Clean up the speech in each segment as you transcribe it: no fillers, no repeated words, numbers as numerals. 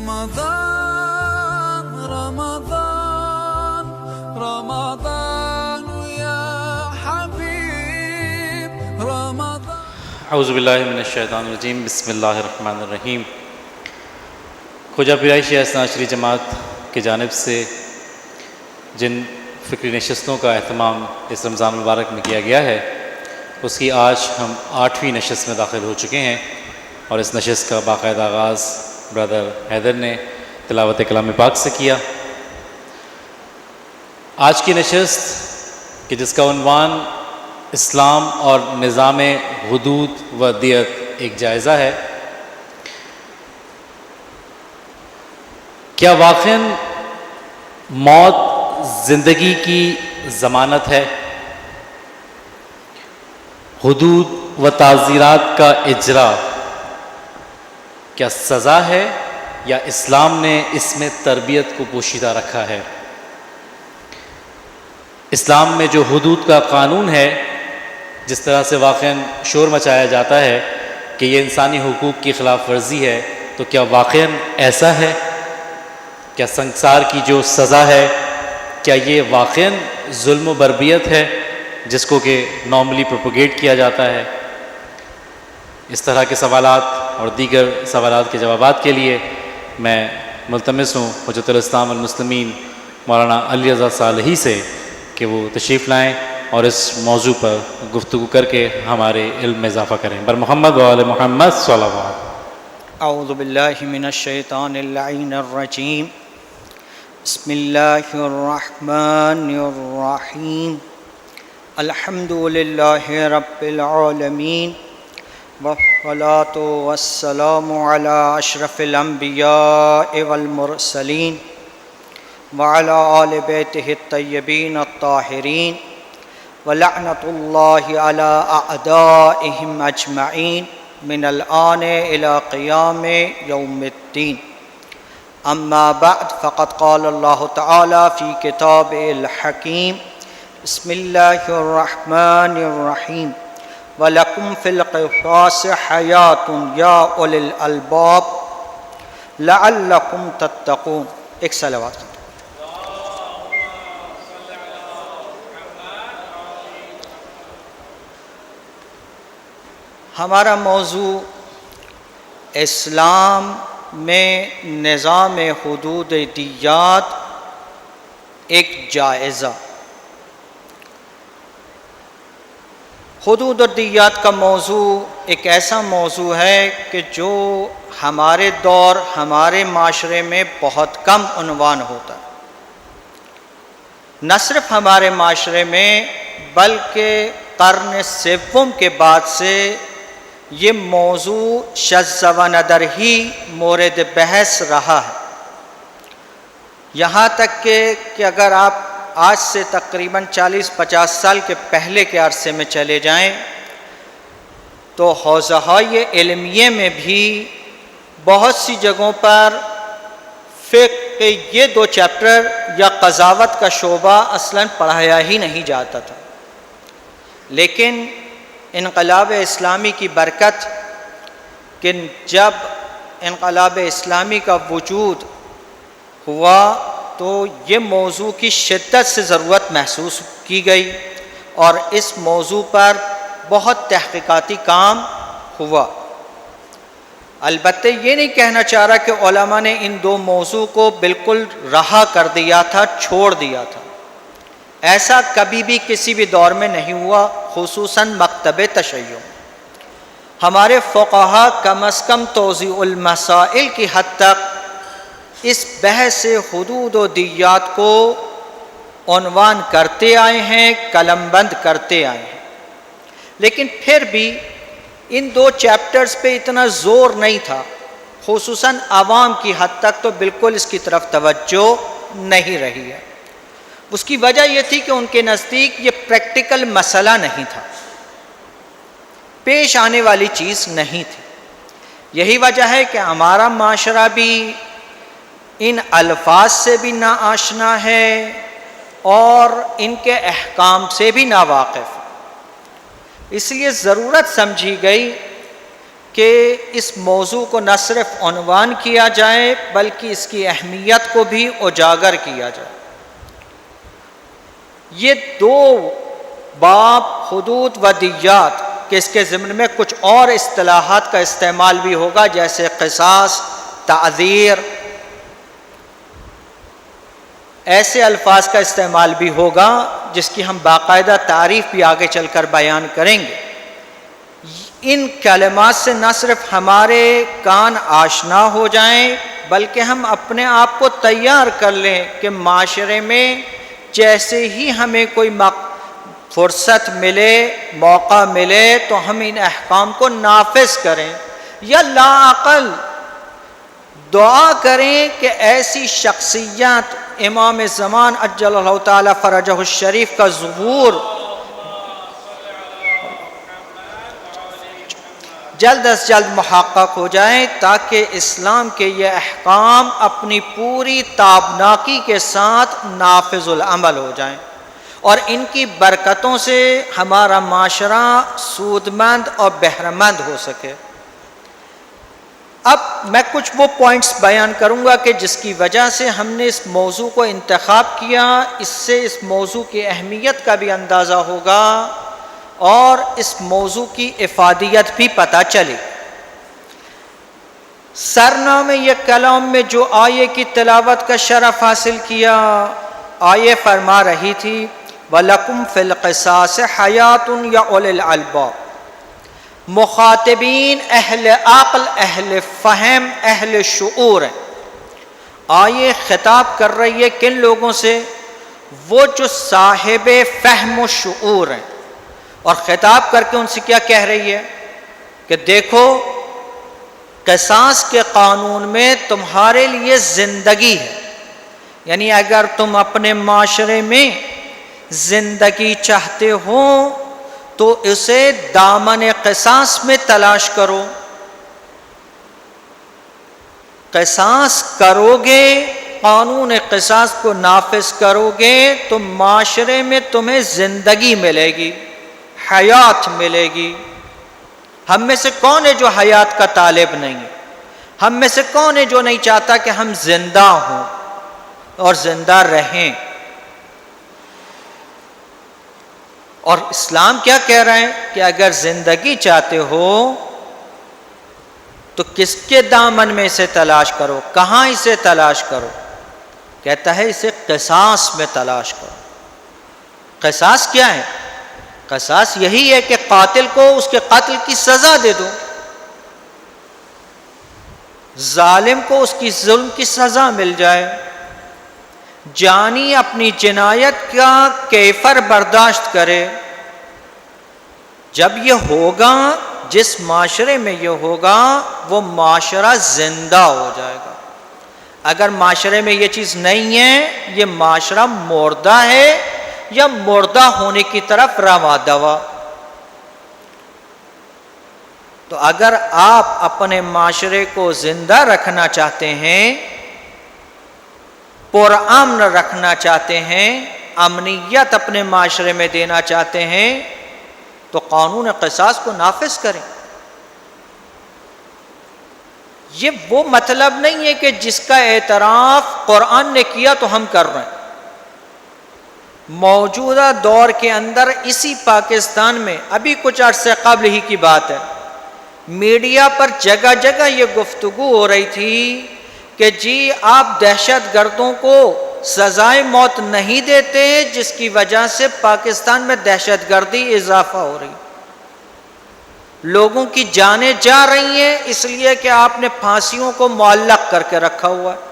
رمضان رمضان رمضان يا حبيب رمضان. اعوذ باللہ من الشیطان الرجیم. بسم اللہ الرحمن الرحیم. خواجہ پیرائی شیعہ اثنا عشری جماعت کی جانب سے جن فکری نشستوں کا اہتمام اس رمضان المبارک میں کیا گیا ہے، اس کی آج ہم 8ویں نشست میں داخل ہو چکے ہیں، اور اس نشست کا باقاعدہ آغاز برادر حیدر نے تلاوت کلام پاک سے کیا. آج کی نشست کہ جس کا عنوان اسلام اور نظام حدود و دیت ایک جائزہ ہے، کیا واقعاً موت زندگی کی ضمانت ہے؟ حدود و تعزیرات کا اجرا کیا سزا ہے، یا اسلام نے اس میں تربیت کو پوشیدہ رکھا ہے؟ اسلام میں جو حدود کا قانون ہے، جس طرح سے واقعاً شور مچایا جاتا ہے کہ یہ انسانی حقوق کی خلاف ورزی ہے، تو کیا واقعاً ایسا ہے؟ کیا سنسار کی جو سزا ہے، کیا یہ واقعاً ظلم و بربریت ہے جس کو کہ نارملی پروپوگیٹ کیا جاتا ہے؟ اس طرح کے سوالات اور دیگر سوالات کے جوابات کے لیے میں ملتمس ہوں حجت الاسلام والمسلمین مولانا علی رضا صالحی سے کہ وہ تشریف لائیں اور اس موضوع پر گفتگو کر کے ہمارے علم میں اضافہ کریں. بر محمد و آل محمد صلوات. اعوذ باللہ من الشیطان اللعین الرجیم. بسم اللہ الرحمن الرحیم. الحمد للہ رب العالمین، والصلاة والسلام علی اشرف الانبیاء والمرسلین وعلی آل بیتہ الطیبین الطاہرین، ولعنۃ اللہ علی اعدائہم اجمعین من الآن الی قیام یوم الدین. اما بعد فقد قال اللہ تعالی فی کتاب الحکیم. بسم اللہ الرحمن الرحیم. وَلَكُمْ فِي الْقِصَاصِ حَيَاةٌ يَا أُولِي الْأَلْبَابِ لَعَلَّكُمْ تَتَّقُونَ. ایک صلوات. ہمارا موضوع اسلام میں نظام حدود دیات ایک جائزہ. حدود دیات کا موضوع ایک ایسا موضوع ہے کہ جو ہمارے دور ہمارے معاشرے میں بہت کم عنوان ہوتا ہے. نہ صرف ہمارے معاشرے میں بلکہ قرن سوم کے بعد سے یہ موضوع شذ و ندر ہی مورد بحث رہا ہے. یہاں تک کہ اگر آپ آج سے تقریباً 40-50 سال کے پہلے کے عرصے میں چلے جائیں تو حوزہائے علمیے میں بھی بہت سی جگہوں پر فقہ کے یہ 2 چیپٹر یا قضاوت کا شعبہ اصلاً پڑھایا ہی نہیں جاتا تھا. لیکن انقلاب اسلامی کی برکت کہ جب انقلاب اسلامی کا وجود ہوا تو یہ موضوع کی شدت سے ضرورت محسوس کی گئی، اور اس موضوع پر بہت تحقیقاتی کام ہوا. البتہ یہ نہیں کہنا چاہ رہا کہ علماء نے ان 2 موضوع کو بالکل رہا کر دیا تھا، چھوڑ دیا تھا. ایسا کبھی بھی کسی بھی دور میں نہیں ہوا، خصوصاً مکتب تشیع. ہمارے فقہا کم از کم توضیح المسائل کی حد تک اس بحث حدود و دیات کو عنوان کرتے آئے ہیں، قلم بند کرتے آئے ہیں. لیکن پھر بھی ان 2 چیپٹرز پہ اتنا زور نہیں تھا، خصوصاً عوام کی حد تک تو بالکل اس کی طرف توجہ نہیں رہی ہے. اس کی وجہ یہ تھی کہ ان کے نزدیک یہ پریکٹیکل مسئلہ نہیں تھا، پیش آنے والی چیز نہیں تھی. یہی وجہ ہے کہ ہمارا معاشرہ بھی ان الفاظ سے بھی ناآشنا ہے اور ان کے احکام سے بھی ناواقف. اس لیے ضرورت سمجھی گئی کہ اس موضوع کو نہ صرف عنوان کیا جائے بلکہ اس کی اہمیت کو بھی اجاگر کیا جائے۔ یہ دو باب حدود و دیات کہ اس کے ضمن میں کچھ اور اصطلاحات کا استعمال بھی ہوگا، جیسے قصاص، تعزیر، ایسے الفاظ کا استعمال بھی ہوگا جس کی ہم باقاعدہ تعریف بھی آگے چل کر بیان کریں گے۔ ان کلمات سے نہ صرف ہمارے کان آشنا ہو جائیں بلکہ ہم اپنے آپ کو تیار کر لیں کہ معاشرے میں جیسے ہی ہمیں کوئی فرصت ملے، موقع ملے تو ہم ان احکام کو نافذ کریں، یا لااقل دعا کریں کہ ایسی شخصیات امام زمان عجل اللہ تعالی فرجہ الشریف کا ظہور جلد از جلد محقق ہو جائیں، تاکہ اسلام کے یہ احکام اپنی پوری تابناکی کے ساتھ نافذ العمل ہو جائیں، اور ان کی برکتوں سے ہمارا معاشرہ سودمند اور بہرمند ہو سکے۔ اب میں کچھ وہ پوائنٹس بیان کروں گا کہ جس کی وجہ سے ہم نے اس موضوع کو انتخاب کیا، اس سے اس موضوع کی اہمیت کا بھی اندازہ ہوگا اور اس موضوع کی افادیت بھی پتہ چلے۔ سرنامے یہ کلام میں جو آیے کی تلاوت کا شرف حاصل کیا، آیے فرما رہی تھی وَلَكُمْ فِي الْقِصَاصِ حَيَاتٌ يَا أُولِي الْأَلْبَابِ۔ مخاطبین اہل عقل، اہل فہم، اہل شعور ہیں۔ آیے خطاب کر رہی ہے کن لوگوں سے؟ وہ جو صاحب فہم و شعور ہیں، اور خطاب کر کے ان سے کیا کہہ رہی ہے کہ دیکھو قصاص کے قانون میں تمہارے لیے زندگی ہے، یعنی اگر تم اپنے معاشرے میں زندگی چاہتے ہو تو اسے دامن قصاص میں تلاش کرو۔ قصاص کرو گے، قانون قصاص کو نافذ کرو گے تو معاشرے میں تمہیں زندگی ملے گی، حیات ملے گی۔ ہم میں سے کون ہے جو حیات کا طالب نہیں ہے؟ ہم میں سے کون ہے جو نہیں چاہتا کہ ہم زندہ ہوں اور زندہ رہیں؟ اور اسلام کیا کہہ رہے ہیں کہ اگر زندگی چاہتے ہو تو کس کے دامن میں اسے تلاش کرو، کہاں اسے تلاش کرو؟ کہتا ہے اسے قصاص میں تلاش کرو۔ قصاص کیا ہے؟ قصاص یہی ہے کہ قاتل کو اس کے قتل کی سزا دے دو، ظالم کو اس کی ظلم کی سزا مل جائے، جانی اپنی جنایت کا کیفر برداشت کرے۔ جب یہ ہوگا، جس معاشرے میں یہ ہوگا وہ معاشرہ زندہ ہو جائے گا۔ اگر معاشرے میں یہ چیز نہیں ہے، یہ معاشرہ مردہ ہے یا مردہ ہونے کی طرف رواں دوا۔ تو اگر آپ اپنے معاشرے کو زندہ رکھنا چاہتے ہیں، پرامن رکھنا چاہتے ہیں، امنیت اپنے معاشرے میں دینا چاہتے ہیں، تو قانون قصاص کو نافذ کریں۔ یہ وہ مطلب نہیں ہے کہ جس کا اعتراف قرآن نے کیا تو ہم کر رہے ہیں۔ موجودہ دور کے اندر اسی پاکستان میں ابھی کچھ عرصے قبل ہی کی بات ہے، میڈیا پر جگہ جگہ یہ گفتگو ہو رہی تھی کہ جی آپ دہشت گردوں کو سزائے موت نہیں دیتے، جس کی وجہ سے پاکستان میں دہشت گردی اضافہ ہو رہی، لوگوں کی جانیں جا رہی ہیں اس لیے کہ آپ نے پھانسیوں کو معلق کر کے رکھا ہوا ہے۔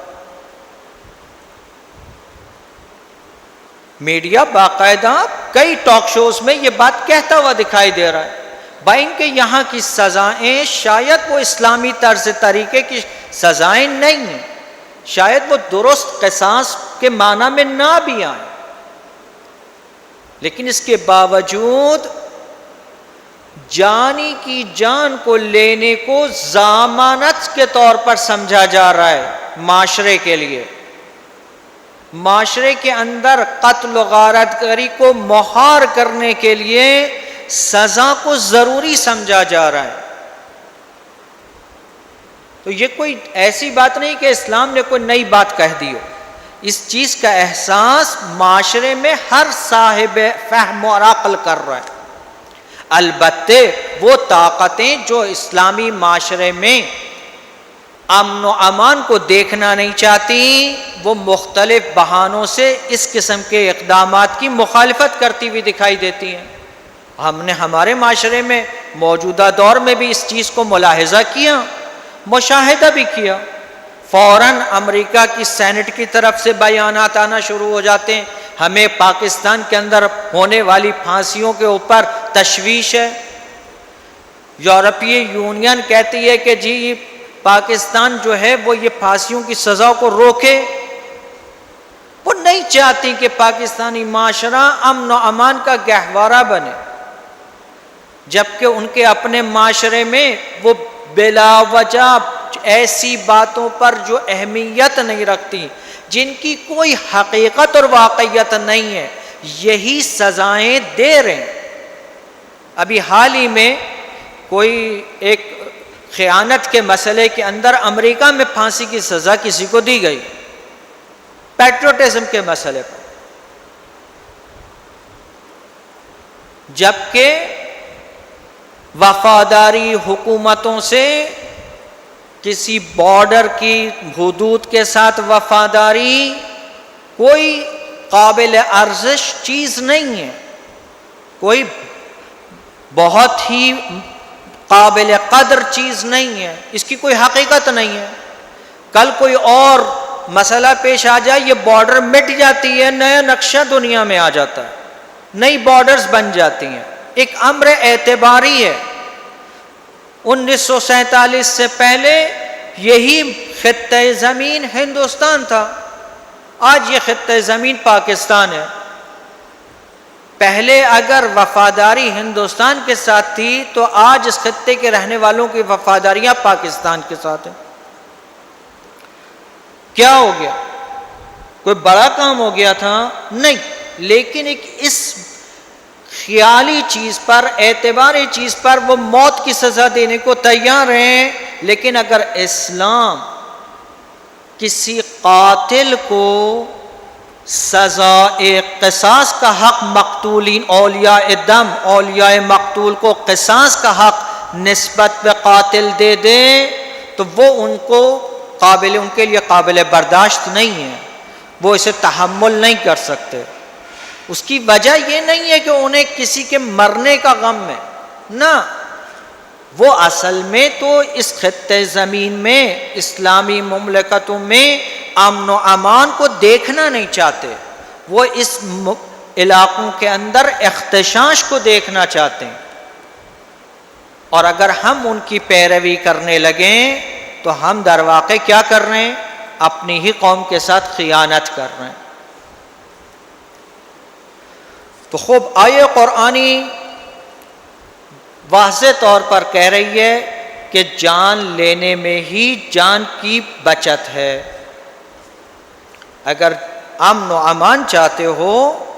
میڈیا باقاعدہ کئی ٹاک شوز میں یہ بات کہتا ہوا دکھائی دے رہا ہے، بھائی ان کے یہاں کی سزائیں شاید وہ اسلامی طرز طریقے کی سزائیں نہیں ہیں، شاید وہ درست قصاص کے معنی میں نہ بھی آئیں، لیکن اس کے باوجود جانی کی جان کو لینے کو ضمانت کے طور پر سمجھا جا رہا ہے معاشرے کے لیے۔ معاشرے کے اندر قتل و غارت گری کو مہار کرنے کے لیے سزا کو ضروری سمجھا جا رہا ہے۔ تو یہ کوئی ایسی بات نہیں کہ اسلام نے کوئی نئی بات کہہ دی ہو. اس چیز کا احساس معاشرے میں ہر صاحب فہم اور عقل کر رہا ہے. البتہ وہ طاقتیں جو اسلامی معاشرے میں امن و امان کو دیکھنا نہیں چاہتی، وہ مختلف بہانوں سے اس قسم کے اقدامات کی مخالفت کرتی ہوئی دکھائی دیتی ہیں. ہم نے ہمارے معاشرے میں موجودہ دور میں بھی اس چیز کو ملاحظہ کیا، مشاہدہ بھی کیا. فوراً امریکہ کی سینٹ کی طرف سے بیانات آنا شروع ہو جاتے ہیں، ہمیں پاکستان کے اندر ہونے والی پھانسیوں کے اوپر تشویش ہے. یورپی یونین کہتی ہے کہ جی پاکستان جو ہے وہ یہ پھانسیوں کی سزا کو روکے. وہ نہیں چاہتی کہ پاکستانی معاشرہ امن و امان کا گہوارہ بنے، جبکہ ان کے اپنے معاشرے میں وہ بلا وجہ ایسی باتوں پر جو اہمیت نہیں رکھتی، جن کی کوئی حقیقت اور واقعیت نہیں ہے، یہی سزائیں دے رہے ہیں. ابھی حال ہی میں کوئی ایک خیانت کے مسئلے کے اندر امریکہ میں پھانسی کی سزا کسی کو دی گئی، پیٹریوٹزم کے مسئلے پر، جبکہ وفاداری حکومتوں سے، کسی بارڈر کی حدود کے ساتھ وفاداری کوئی قابل ارزش چیز نہیں ہے، کوئی بہت ہی قابل قدر چیز نہیں ہے، اس کی کوئی حقیقت نہیں ہے. کل کوئی اور مسئلہ پیش آ جائے، یہ بارڈر مٹ جاتی ہے، نیا نقشہ دنیا میں آ جاتا ہے، نئی بارڈرز بن جاتی ہیں. ایک امر اعتباری ہے. 1947 سے پہلے یہی خطہ زمین ہندوستان تھا، آج یہ خطہ زمین پاکستان ہے. پہلے اگر وفاداری ہندوستان کے ساتھ تھی تو آج اس خطے کے رہنے والوں کی وفاداریاں پاکستان کے ساتھ ہیں. کیا ہو گیا؟ کوئی بڑا کام ہو گیا تھا؟ نہیں، لیکن ایک اس خیالی چیز پر، اعتباری چیز پر وہ موت کی سزا دینے کو تیار ہیں. لیکن اگر اسلام کسی قاتل کو سزائے قصاص کا حق، مقتولین اولیاء دم، اولیاء مقتول کو قصاص کا حق نسبت پہ قاتل دے دے تو وہ ان کے لیے قابل برداشت نہیں ہے، وہ اسے تحمل نہیں کر سکتے. اس کی وجہ یہ نہیں ہے کہ انہیں کسی کے مرنے کا غم ہے، نہ، وہ اصل میں تو اس خطے زمین میں، اسلامی مملکتوں میں امن و امان کو دیکھنا نہیں چاہتے. وہ اس علاقوں کے اندر اختشاش کو دیکھنا چاہتے ہیں. اور اگر ہم ان کی پیروی کرنے لگیں تو ہم در واقع کیا کر رہے ہیں؟ اپنی ہی قوم کے ساتھ خیانت کر رہے ہیں. تو خوب آیے قرآنی واضح طور پر کہہ رہی ہے کہ جان لینے میں ہی جان کی بچت ہے. اگر امن و امان چاہتے ہو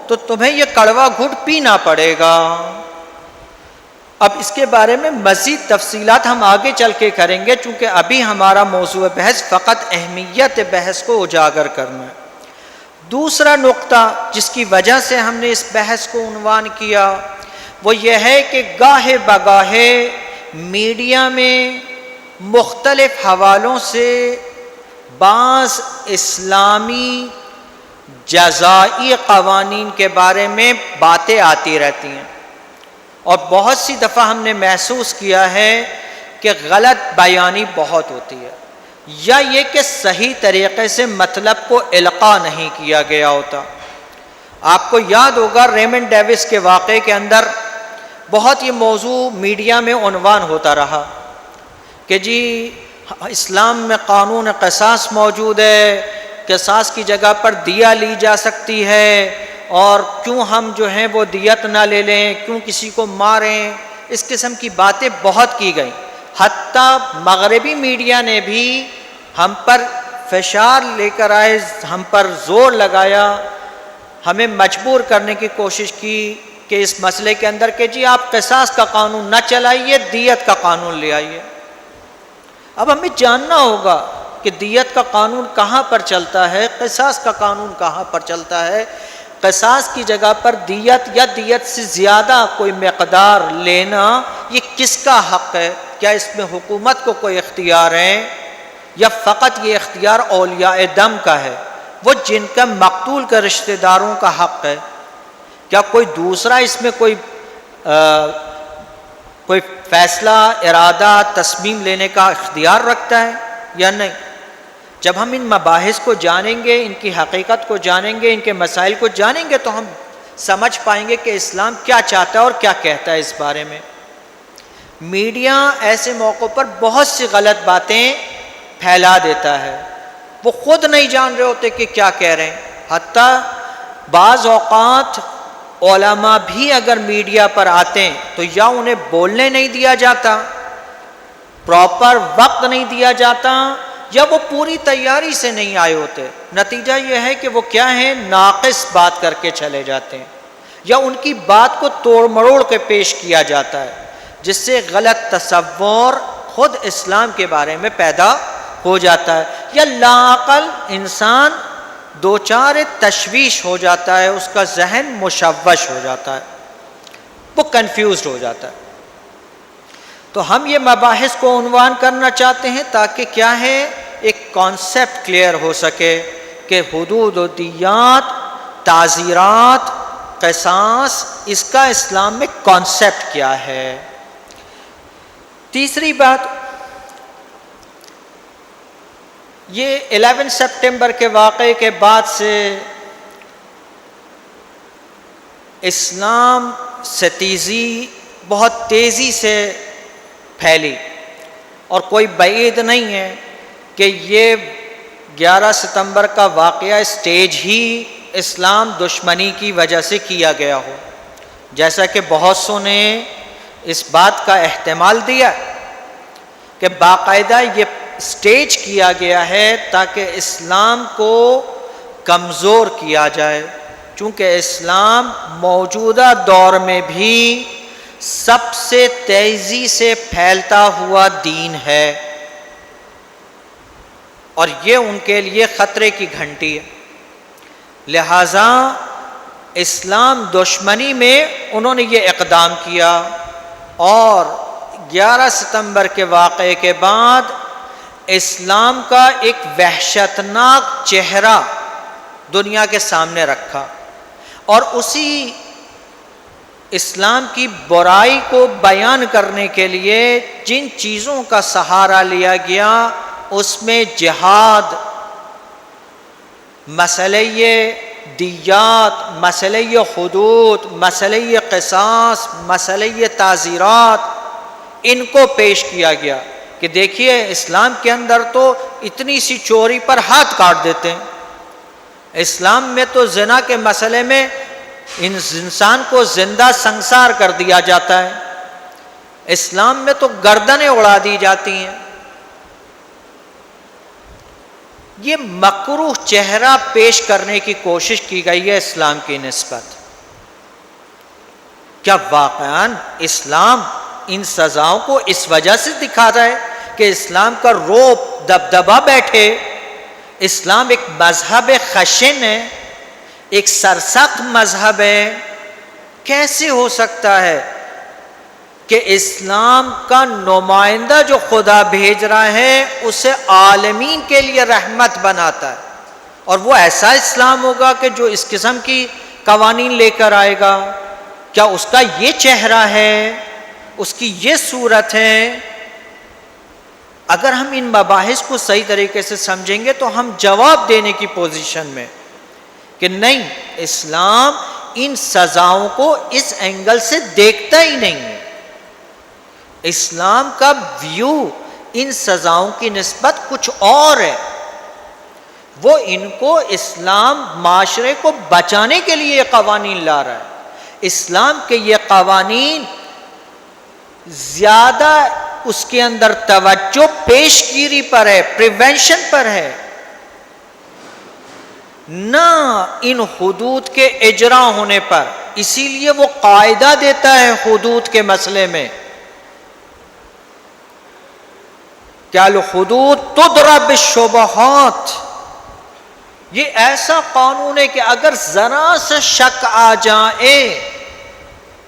تو تمہیں یہ کڑوا گھٹ پینا پڑے گا. اب اس کے بارے میں مزید تفصیلات ہم آگے چل کے کریں گے، چونکہ ابھی ہمارا موضوع بحث فقط اہمیت بحث کو اجاگر کرنا ہے. دوسرا نقطہ جس کی وجہ سے ہم نے اس بحث کو عنوان کیا وہ یہ ہے کہ گاہے بگاہے میڈیا میں مختلف حوالوں سے بعض اسلامی جزائی قوانین کے بارے میں باتیں آتی رہتی ہیں، اور بہت سی دفعہ ہم نے محسوس کیا ہے کہ غلط بیانی بہت ہوتی ہے، یا یہ کہ صحیح طریقے سے مطلب کو القاء نہیں کیا گیا ہوتا. آپ کو یاد ہوگا ریمنڈ ڈیوس کے واقعے کے اندر بہت یہ موضوع میڈیا میں عنوان ہوتا رہا کہ جی اسلام میں قانون قصاص موجود ہے، قصاص کی جگہ پر دیہ لی جا سکتی ہے، اور کیوں ہم جو ہیں وہ دیت نہ لے لیں، کیوں کسی کو ماریں. اس قسم کی باتیں بہت کی گئیں. حتیٰ مغربی میڈیا نے بھی ہم پر فشار لے کر آئے، ہم پر زور لگایا، ہمیں مجبور کرنے کی کوشش کی کہ اس مسئلے کے اندر کہ جی آپ قصاص کا قانون نہ چلائیے، دیت کا قانون لے آئیے. اب ہمیں جاننا ہوگا کہ دیت کا قانون کہاں پر چلتا ہے، قصاص کا قانون کہاں پر چلتا ہے. قصاص کی جگہ پر دیت یا دیت سے زیادہ کوئی مقدار لینا یہ کس کا حق ہے؟ کیا اس میں حکومت کو کوئی اختیار ہے یا فقط یہ اختیار اولیاء دم کا ہے، وہ جن کا مقتول کے رشتہ داروں کا حق ہے؟ کیا کوئی دوسرا اس میں کوئی فیصلہ، ارادہ، تصمیم لینے کا اختیار رکھتا ہے یا نہیں؟ جب ہم ان مباحث کو جانیں گے، ان کی حقیقت کو جانیں گے، ان کے مسائل کو جانیں گے تو ہم سمجھ پائیں گے کہ اسلام کیا چاہتا ہے اور کیا کہتا ہے اس بارے میں. میڈیا ایسے موقعوں پر بہت سی غلط باتیں پھیلا دیتا ہے، وہ خود نہیں جان رہے ہوتے کہ کیا کہہ رہے ہیں. حتیٰ بعض اوقات علماء بھی اگر میڈیا پر آتے ہیں تو یا انہیں بولنے نہیں دیا جاتا، پراپر وقت نہیں دیا جاتا، یا وہ پوری تیاری سے نہیں آئے ہوتے. نتیجہ یہ ہے کہ وہ کیا ہے، ناقص بات کر کے چلے جاتے ہیں، یا ان کی بات کو توڑ مروڑ کے پیش کیا جاتا ہے، جس سے غلط تصور خود اسلام کے بارے میں پیدا ہو جاتا ہے، یا لاعقل انسان دوچار تشویش ہو جاتا ہے، اس کا ذہن مشوش ہو جاتا ہے، وہ کنفیوزڈ ہو جاتا ہے. تو ہم یہ مباحث کو عنوان کرنا چاہتے ہیں تاکہ کیا ہے، ایک کانسیپٹ کلیئر ہو سکے کہ حدود و دیات، تعزیرات، قصاص، اس کا اسلام میں کانسیپٹ کیا ہے. تیسری بات، یہ 11 سپٹمبر کے واقعے کے بعد سے اسلام ستیزی بہت تیزی سے پھیلی، اور کوئی بعید نہیں ہے کہ یہ 11 ستمبر کا واقعہ اسٹیج ہی اسلام دشمنی کی وجہ سے کیا گیا ہو، جیسا کہ بہت سو نے اس بات کا احتمال دیا کہ باقاعدہ یہ اسٹیج کیا گیا ہے تاکہ اسلام کو کمزور کیا جائے، چونکہ اسلام موجودہ دور میں بھی سب سے تیزی سے پھیلتا ہوا دین ہے، اور یہ ان کے لیے خطرے کی گھنٹی ہے. لہذا اسلام دشمنی میں انہوں نے یہ اقدام کیا، اور 11 ستمبر کے واقعے کے بعد اسلام کا ایک وحشتناک چہرہ دنیا کے سامنے رکھا، اور اسی اسلام کی برائی کو بیان کرنے کے لیے جن چیزوں کا سہارا لیا گیا اس میں جہاد، مسئلہ دیات، مسئلہ حدود، مسئلہ قصاص، مسئلہ تعزیرات، ان کو پیش کیا گیا کہ دیکھیے اسلام کے اندر تو اتنی سی چوری پر ہاتھ کاٹ دیتے ہیں، اسلام میں تو زنا کے مسئلے میں انسان کو زندہ سنسار کر دیا جاتا ہے، اسلام میں تو گردنیں اڑا دی جاتی ہیں. یہ مکروہ چہرہ پیش کرنے کی کوشش کی گئی ہے اسلام کی نسبت. کیا واقعاً اسلام ان سزاؤں کو اس وجہ سے دکھا رہا ہے کہ اسلام کا رعب دبدبا بیٹھے؟ اسلام ایک مذہب خشن ہے، ایک سرسخت مذہب ہے. کیسے ہو سکتا ہے کہ اسلام کا نمائندہ جو خدا بھیج رہا ہے اسے عالمین کے لیے رحمت بناتا ہے، اور وہ ایسا اسلام ہوگا کہ جو اس قسم کی قوانین لے کر آئے گا؟ کیا اس کا یہ چہرہ ہے، اس کی یہ صورت ہے؟ اگر ہم ان مباحث کو صحیح طریقے سے سمجھیں گے تو ہم جواب دینے کی پوزیشن میں کہ نہیں، اسلام ان سزاؤں کو اس اینگل سے دیکھتا ہی نہیں ہے. اسلام کا ویو ان سزاؤں کی نسبت کچھ اور ہے. وہ ان کو اسلام معاشرے کو بچانے کے لیے یہ قوانین لا رہا ہے. اسلام کے یہ قوانین زیادہ اس کے اندر توجہ پیش گیری پر ہے، پریونشن پر ہے، نہ ان حدود کے اجرا ہونے پر. اسی لیے وہ قاعدہ دیتا ہے حدود کے مسئلے میں کہ الحدود تضرب بالشبہات، یہ ایسا قانون ہے کہ اگر ذرا سا شک آ جائے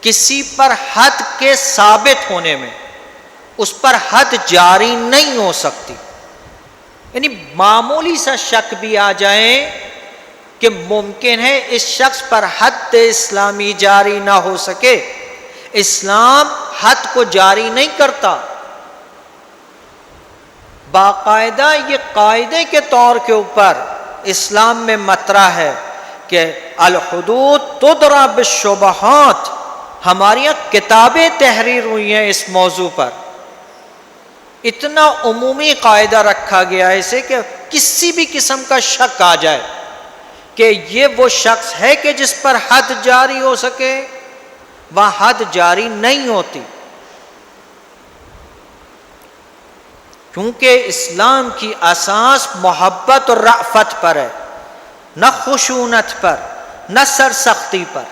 کسی پر حد کے ثابت ہونے میں، اس پر حد جاری نہیں ہو سکتی. یعنی معمولی سا شک بھی آ جائے کہ ممکن ہے اس شخص پر حد اسلامی جاری نہ ہو سکے، اسلام حد کو جاری نہیں کرتا. باقاعدہ یہ قاعدے کے طور کے اوپر اسلام میں مطرح ہے کہ الحدود تضرب بالشبہات. ہماری یہاں کتابیں تحریر ہوئی ہیں اس موضوع پر، اتنا عمومی قاعدہ رکھا گیا ہے اسے کہ کسی بھی قسم کا شک آ جائے کہ یہ وہ شخص ہے کہ جس پر حد جاری ہو سکے، وہاں حد جاری نہیں ہوتی. کیونکہ اسلام کی اساس محبت اور رأفت پر ہے، نہ خشونت پر، نہ سرسختی پر.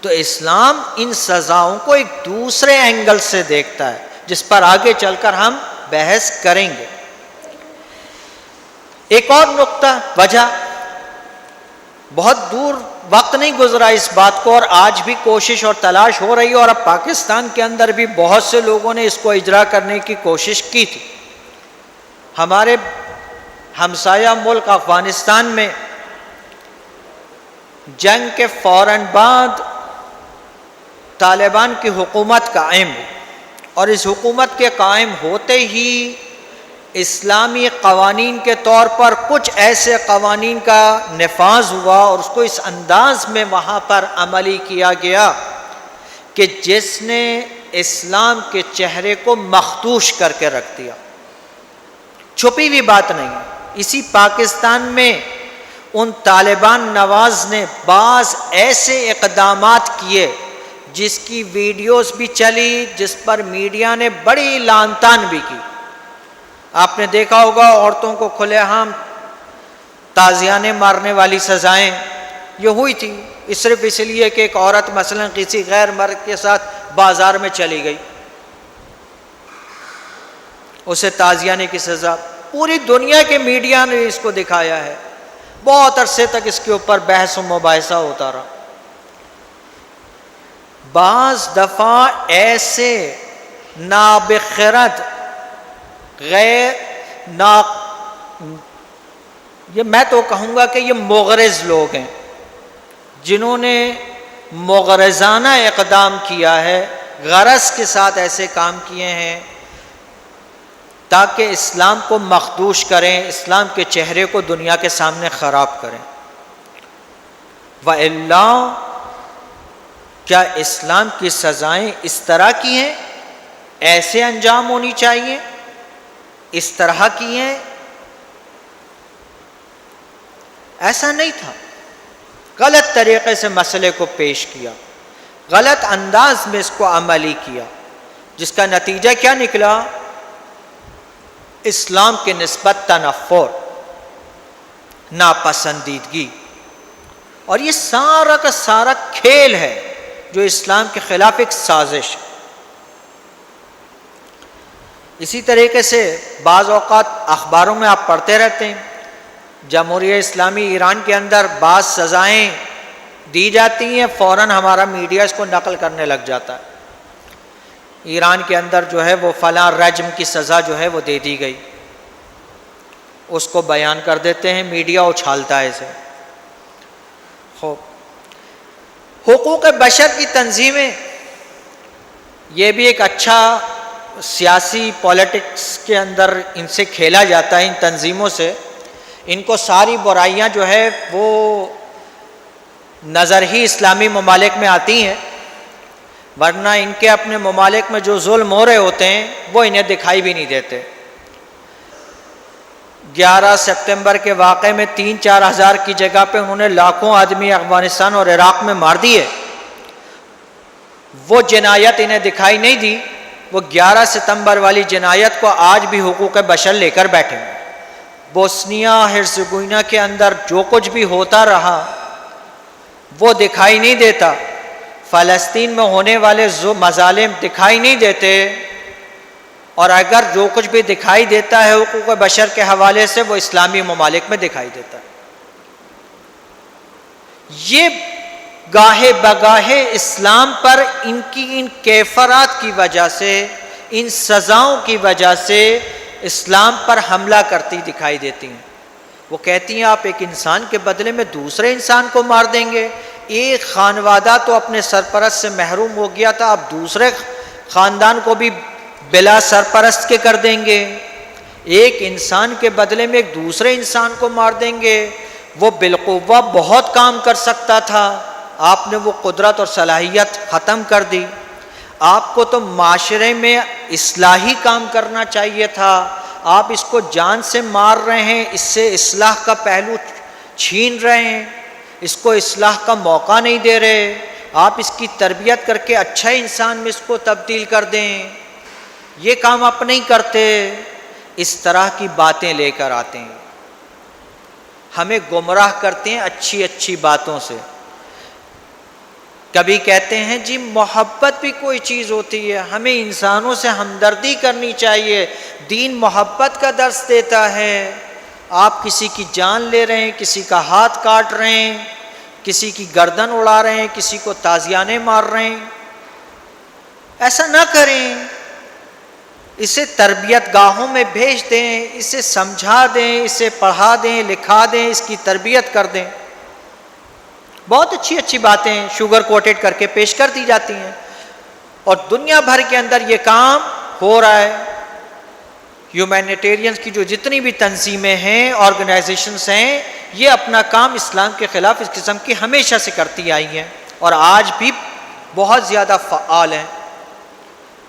تو اسلام ان سزاؤں کو ایک دوسرے اینگل سے دیکھتا ہے جس پر آگے چل کر ہم بحث کریں گے. ایک اور نقطہ، وجہ، بہت دور وقت نہیں گزرا اس بات کو، اور آج بھی کوشش اور تلاش ہو رہی ہے، اور اب پاکستان کے اندر بھی بہت سے لوگوں نے اس کو اجرا کرنے کی کوشش کی تھی. ہمارے ہمسایہ ملک افغانستان میں جنگ کے فوراً بعد طالبان کی حکومت قائم ہوئی، اور اس حکومت کے قائم ہوتے ہی اسلامی قوانین کے طور پر کچھ ایسے قوانین کا نفاذ ہوا، اور اس کو اس انداز میں وہاں پر عملی کیا گیا کہ جس نے اسلام کے چہرے کو مخدوش کر کے رکھ دیا. چھپی ہوئی بات نہیں ہے. اسی پاکستان میں ان طالبان نواز نے بعض ایسے اقدامات کیے جس کی ویڈیوز بھی چلی، جس پر میڈیا نے بڑی لعن طعن بھی کی. آپ نے دیکھا ہوگا عورتوں کو کھلے عام تازیانے مارنے والی سزائیں یہ ہوئی تھی، صرف اس لیے کہ ایک عورت مثلا کسی غیر مرد کے ساتھ بازار میں چلی گئی، اسے تازیانے کی سزا. پوری دنیا کے میڈیا نے اس کو دکھایا ہے، بہت عرصے تک اس کے اوپر بحث و مباحثہ ہوتا رہا. بعض دفعہ ایسے نابخرد غیر یہ میں تو کہوں گا کہ یہ مغرض لوگ ہیں جنہوں نے مغرضانہ اقدام کیا ہے، غرض کے ساتھ ایسے کام کیے ہیں تاکہ اسلام کو مخدوش کریں، اسلام کے چہرے کو دنیا کے سامنے خراب کریں. وَإِلَّا کیا اسلام کی سزائیں اس طرح کی ہیں، ایسے انجام ہونی چاہیے، اس طرح کی ہیں؟ ایسا نہیں تھا. غلط طریقے سے مسئلے کو پیش کیا، غلط انداز میں اس کو عملی کیا، جس کا نتیجہ کیا نکلا؟ اسلام کے نسبت تنفر، ناپسندیدگی. اور یہ سارا کا سارا کھیل ہے جو اسلام کے خلاف ایک سازش ہے. اسی طریقے سے بعض اوقات اخباروں میں آپ پڑھتے رہتے ہیں، جمہوریہ اسلامی ایران کے اندر بعض سزائیں دی جاتی ہیں، فوراً ہمارا میڈیا اس کو نقل کرنے لگ جاتا ہے. ایران کے اندر جو ہے وہ فلاں رجم کی سزا جو ہے وہ دے دی گئی، اس کو بیان کر دیتے ہیں، میڈیا اچھالتا ہے اسے. حقوق بشر کی تنظیمیں، یہ بھی ایک اچھا سیاسی پولیٹکس کے اندر ان سے کھیلا جاتا ہے، ان تنظیموں سے. ان کو ساری برائیاں جو ہے وہ نظر ہی اسلامی ممالک میں آتی ہیں، ورنہ ان کے اپنے ممالک میں جو ظلم ہو رہے ہوتے ہیں وہ انہیں دکھائی بھی نہیں دیتے. 11 سپتمبر کے واقعے میں 3-4 ہزار کی جگہ پہ انہوں نے لاکھوں آدمی افغانستان اور عراق میں مار دیے. وہ جنایت انہیں دکھائی نہیں دی. وہ 11 ستمبر والی جنایت کو آج بھی حقوق بشر لے کر بیٹھے ہیں. بوسنیا ہرزیگوئینا کے اندر جو کچھ بھی ہوتا رہا وہ دکھائی نہیں دیتا. فلسطین میں ہونے والے مظالم دکھائی نہیں دیتے. اور اگر جو کچھ بھی دکھائی دیتا ہے حقوق بشر کے حوالے سے وہ اسلامی ممالک میں دکھائی دیتا ہے. یہ گاہے بگاہے اسلام پر ان کی ان کیفرات کی وجہ سے، ان سزاؤں کی وجہ سے اسلام پر حملہ کرتی دکھائی دیتی ہیں. وہ کہتی ہیں آپ ایک انسان کے بدلے میں دوسرے انسان کو مار دیں گے. ایک خانوادہ تو اپنے سرپرست سے محروم ہو گیا تھا، اب دوسرے خاندان کو بھی بلا سرپرست کے کر دیں گے. ایک انسان کے بدلے میں ایک دوسرے انسان کو مار دیں گے. وہ بالقوہ بہت کام کر سکتا تھا، آپ نے وہ قدرت اور صلاحیت ختم کر دی. آپ کو تو معاشرے میں اصلاحی کام کرنا چاہیے تھا، آپ اس کو جان سے مار رہے ہیں، اس سے اصلاح کا پہلو چھین رہے ہیں، اس کو اصلاح کا موقع نہیں دے رہے. آپ اس کی تربیت کر کے اچھا انسان میں اس کو تبدیل کر دیں. یہ کام آپ نہیں کرتے. اس طرح کی باتیں لے کر آتے ہیں، ہمیں گمراہ کرتے ہیں اچھی اچھی باتوں سے. کبھی کہتے ہیں جی محبت بھی کوئی چیز ہوتی ہے، ہمیں انسانوں سے ہمدردی کرنی چاہیے، دین محبت کا درس دیتا ہے. آپ کسی کی جان لے رہے ہیں، کسی کا ہاتھ کاٹ رہے ہیں، کسی کی گردن اڑا رہے ہیں، کسی کو تازیانے مار رہے ہیں. ایسا نہ کریں. اسے تربیت گاہوں میں بھیج دیں، اسے سمجھا دیں، اسے پڑھا دیں، لکھا دیں، اس کی تربیت کر دیں. بہت اچھی اچھی باتیں شوگر کوٹڈ کر کے پیش کر دی جاتی ہیں، اور دنیا بھر کے اندر یہ کام ہو رہا ہے. ہیومینیٹیرینز کی جو جتنی بھی تنظیمیں ہیں، آرگنائزیشنز ہیں، یہ اپنا کام اسلام کے خلاف اس قسم کی ہمیشہ سے کرتی آئی ہیں، اور آج بھی بہت زیادہ فعال ہیں،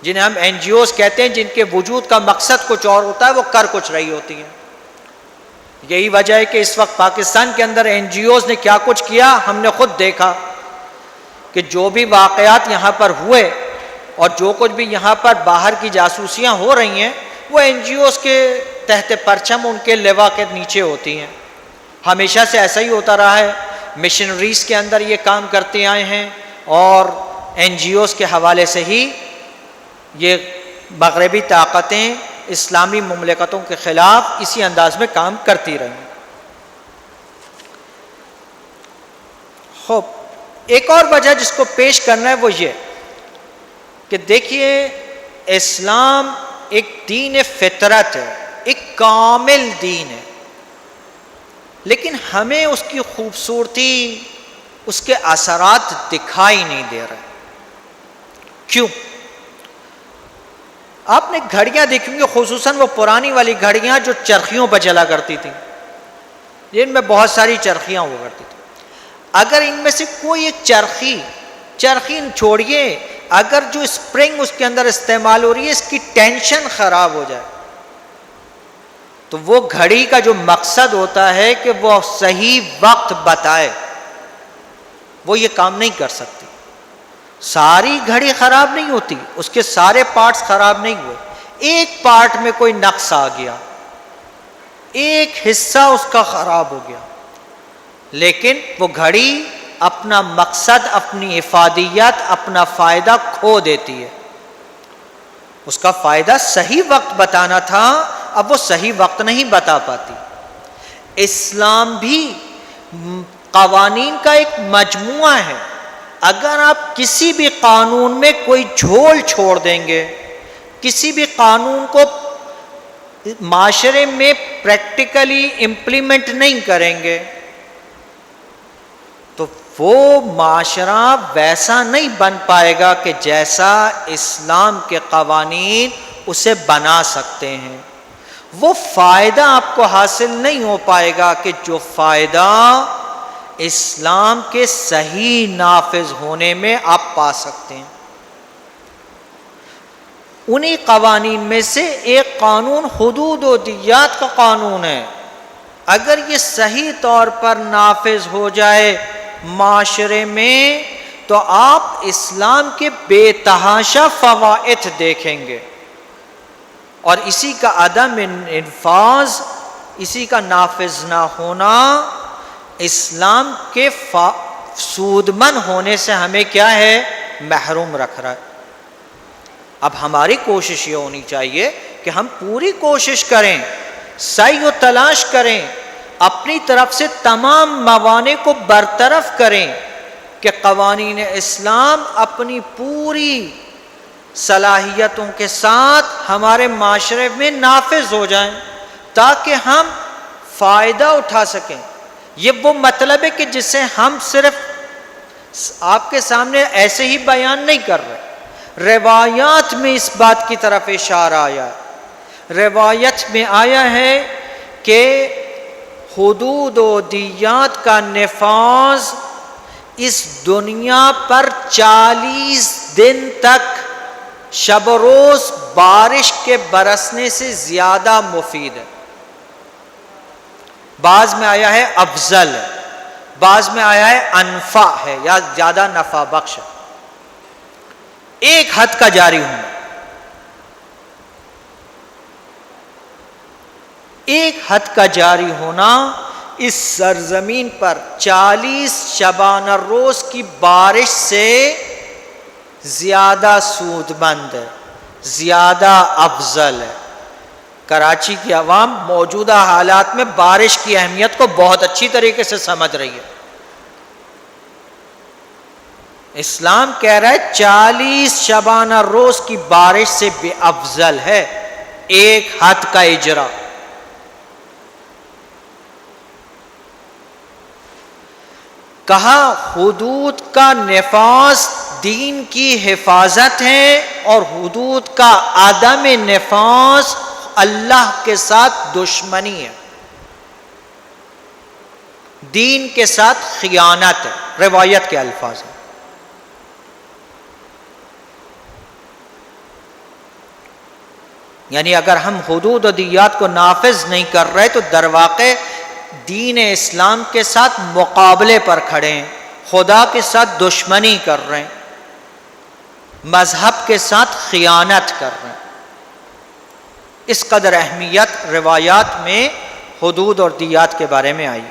جنہیں ہم این جی اوز کہتے ہیں، جن کے وجود کا مقصد کچھ اور ہوتا ہے، وہ کر کچھ رہی ہوتی ہیں. یہی وجہ ہے کہ اس وقت پاکستان کے اندر این جی اوز نے کیا کچھ کیا ہم نے خود دیکھا، کہ جو بھی واقعات یہاں پر ہوئے اور جو کچھ بھی یہاں پر باہر کی جاسوسیاں ہو رہی ہیں، وہ این جی اوز کے تحت پرچم ان کے لوا کے نیچے ہوتی ہیں. ہمیشہ سے ایسا ہی ہوتا رہا ہے. مشنریز کے اندر یہ کام کرتے آئے ہیں، اور این جی اوز کے حوالے سے ہی یہ مغربی طاقتیں اسلامی مملکتوں کے خلاف اسی انداز میں کام کرتی رہی. خوب، ایک اور وجہ جس کو پیش کرنا ہے وہ یہ کہ دیکھیے، اسلام ایک دین فطرت ہے، ایک کامل دین ہے، لیکن ہمیں اس کی خوبصورتی، اس کے اثرات دکھائی نہیں دے رہے. کیوں؟ آپ نے گھڑیاں دیکھیں گے، خصوصاً وہ پرانی والی گھڑیاں جو چرخیوں پر چلا کرتی تھیں، جن میں بہت ساری چرخیاں ہوا کرتی تھیں. اگر ان میں سے کوئی ایک چرخی چھوڑیے، اگر جو اسپرنگ اس کے اندر استعمال ہو رہی ہے، اس کی ٹینشن خراب ہو جائے، تو وہ گھڑی کا جو مقصد ہوتا ہے کہ وہ صحیح وقت بتائے، وہ یہ کام نہیں کر سکتی. ساری گھڑی خراب نہیں ہوتی، اس کے سارے پارٹس خراب نہیں ہوئے، ایک پارٹ میں کوئی نقص آ گیا، ایک حصہ اس کا خراب ہو گیا، لیکن وہ گھڑی اپنا مقصد، اپنی افادیت، اپنا فائدہ کھو دیتی ہے. اس کا فائدہ صحیح وقت بتانا تھا، اب وہ صحیح وقت نہیں بتا پاتی. اسلام بھی قوانین کا ایک مجموعہ ہے. اگر آپ کسی بھی قانون میں کوئی جھول چھوڑ دیں گے، کسی بھی قانون کو معاشرے میں پریکٹیکلی امپلیمنٹ نہیں کریں گے، تو وہ معاشرہ ویسا نہیں بن پائے گا کہ جیسا اسلام کے قوانین اسے بنا سکتے ہیں. وہ فائدہ آپ کو حاصل نہیں ہو پائے گا کہ جو فائدہ اسلام کے صحیح نافذ ہونے میں آپ پا سکتے ہیں. انہی قوانین میں سے ایک قانون حدود و دیات کا قانون ہے. اگر یہ صحیح طور پر نافذ ہو جائے معاشرے میں، تو آپ اسلام کے بے تحاشا فوائد دیکھیں گے، اور اسی کا عدم انفاذ، اسی کا نافذ نہ ہونا اسلام کے سودمند ہونے سے ہمیں کیا ہے؟ محروم رکھ رہا ہے. اب ہماری کوشش یہ ہونی چاہیے کہ ہم پوری کوشش کریں، سعی و تلاش کریں، اپنی طرف سے تمام موانع کو برطرف کریں کہ قوانین اسلام اپنی پوری صلاحیتوں کے ساتھ ہمارے معاشرے میں نافذ ہو جائیں تاکہ ہم فائدہ اٹھا سکیں۔ یہ وہ مطلب ہے کہ جسے ہم صرف آپ کے سامنے ایسے ہی بیان نہیں کر رہے، روایات میں اس بات کی طرف اشارہ آیا ہے۔ روایت میں آیا ہے کہ حدود و دیات کا نفاذ اس دنیا پر 40 دن تک شب و روز بارش کے برسنے سے زیادہ مفید ہے۔ بعض میں آیا ہے افضل ہے، بعض میں آیا ہے انفع ہے یا زیادہ نفع بخش ہے۔ ایک حد کا جاری ہونا، ایک حد کا جاری ہونا اس سرزمین پر 40 شبانہ روز کی بارش سے زیادہ سود مند ہے، زیادہ افضل ہے۔ کراچی کی عوام موجودہ حالات میں بارش کی اہمیت کو بہت اچھی طریقے سے سمجھ رہی ہے۔ اسلام کہہ رہا ہے 40 شبانہ روز کی بارش سے بھی افضل ہے ایک حد کا اجرا۔ کہا حدود کا نفاذ دین کی حفاظت ہے اور حدود کا عدم نفاذ اللہ کے ساتھ دشمنی ہے، دین کے ساتھ خیانت ہے، روایت کے الفاظ ہیں۔ یعنی اگر ہم حدود و دیات کو نافذ نہیں کر رہے تو در واقع دین اسلام کے ساتھ مقابلے پر کھڑے ہیں، خدا کے ساتھ دشمنی کر رہے ہیں، مذہب کے ساتھ خیانت کر رہے ہیں۔ اس قدر اہمیت روایات میں حدود اور دیات کے بارے میں آئی،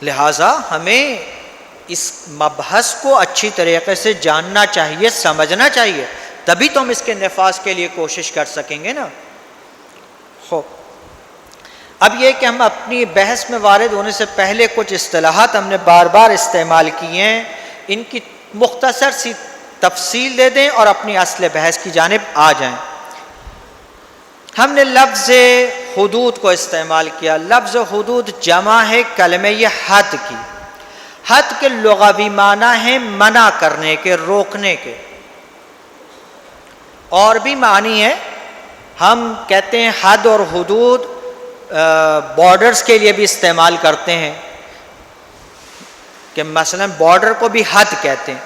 لہٰذا ہمیں اس مبحث کو اچھی طریقے سے جاننا چاہیے، سمجھنا چاہیے، تبھی تو ہم اس کے نفاذ کے لیے کوشش کر سکیں گے نا۔ خوب، اب یہ کہ ہم اپنی بحث میں وارد ہونے سے پہلے کچھ اصطلاحات ہم نے بار بار استعمال کی ہیں، ان کی مختصر سی تفصیل دے دیں اور اپنی اصل بحث کی جانب آ جائیں۔ ہم نے لفظ حدود کو استعمال کیا۔ لفظ حدود جمع ہے کلمہ حد کی۔ حد کے لغوی معنی ہے منع کرنے کے، روکنے کے، اور بھی معنی ہے۔ ہم کہتے ہیں حد اور حدود بارڈرز کے لیے بھی استعمال کرتے ہیں کہ مثلا بارڈر کو بھی حد کہتے ہیں۔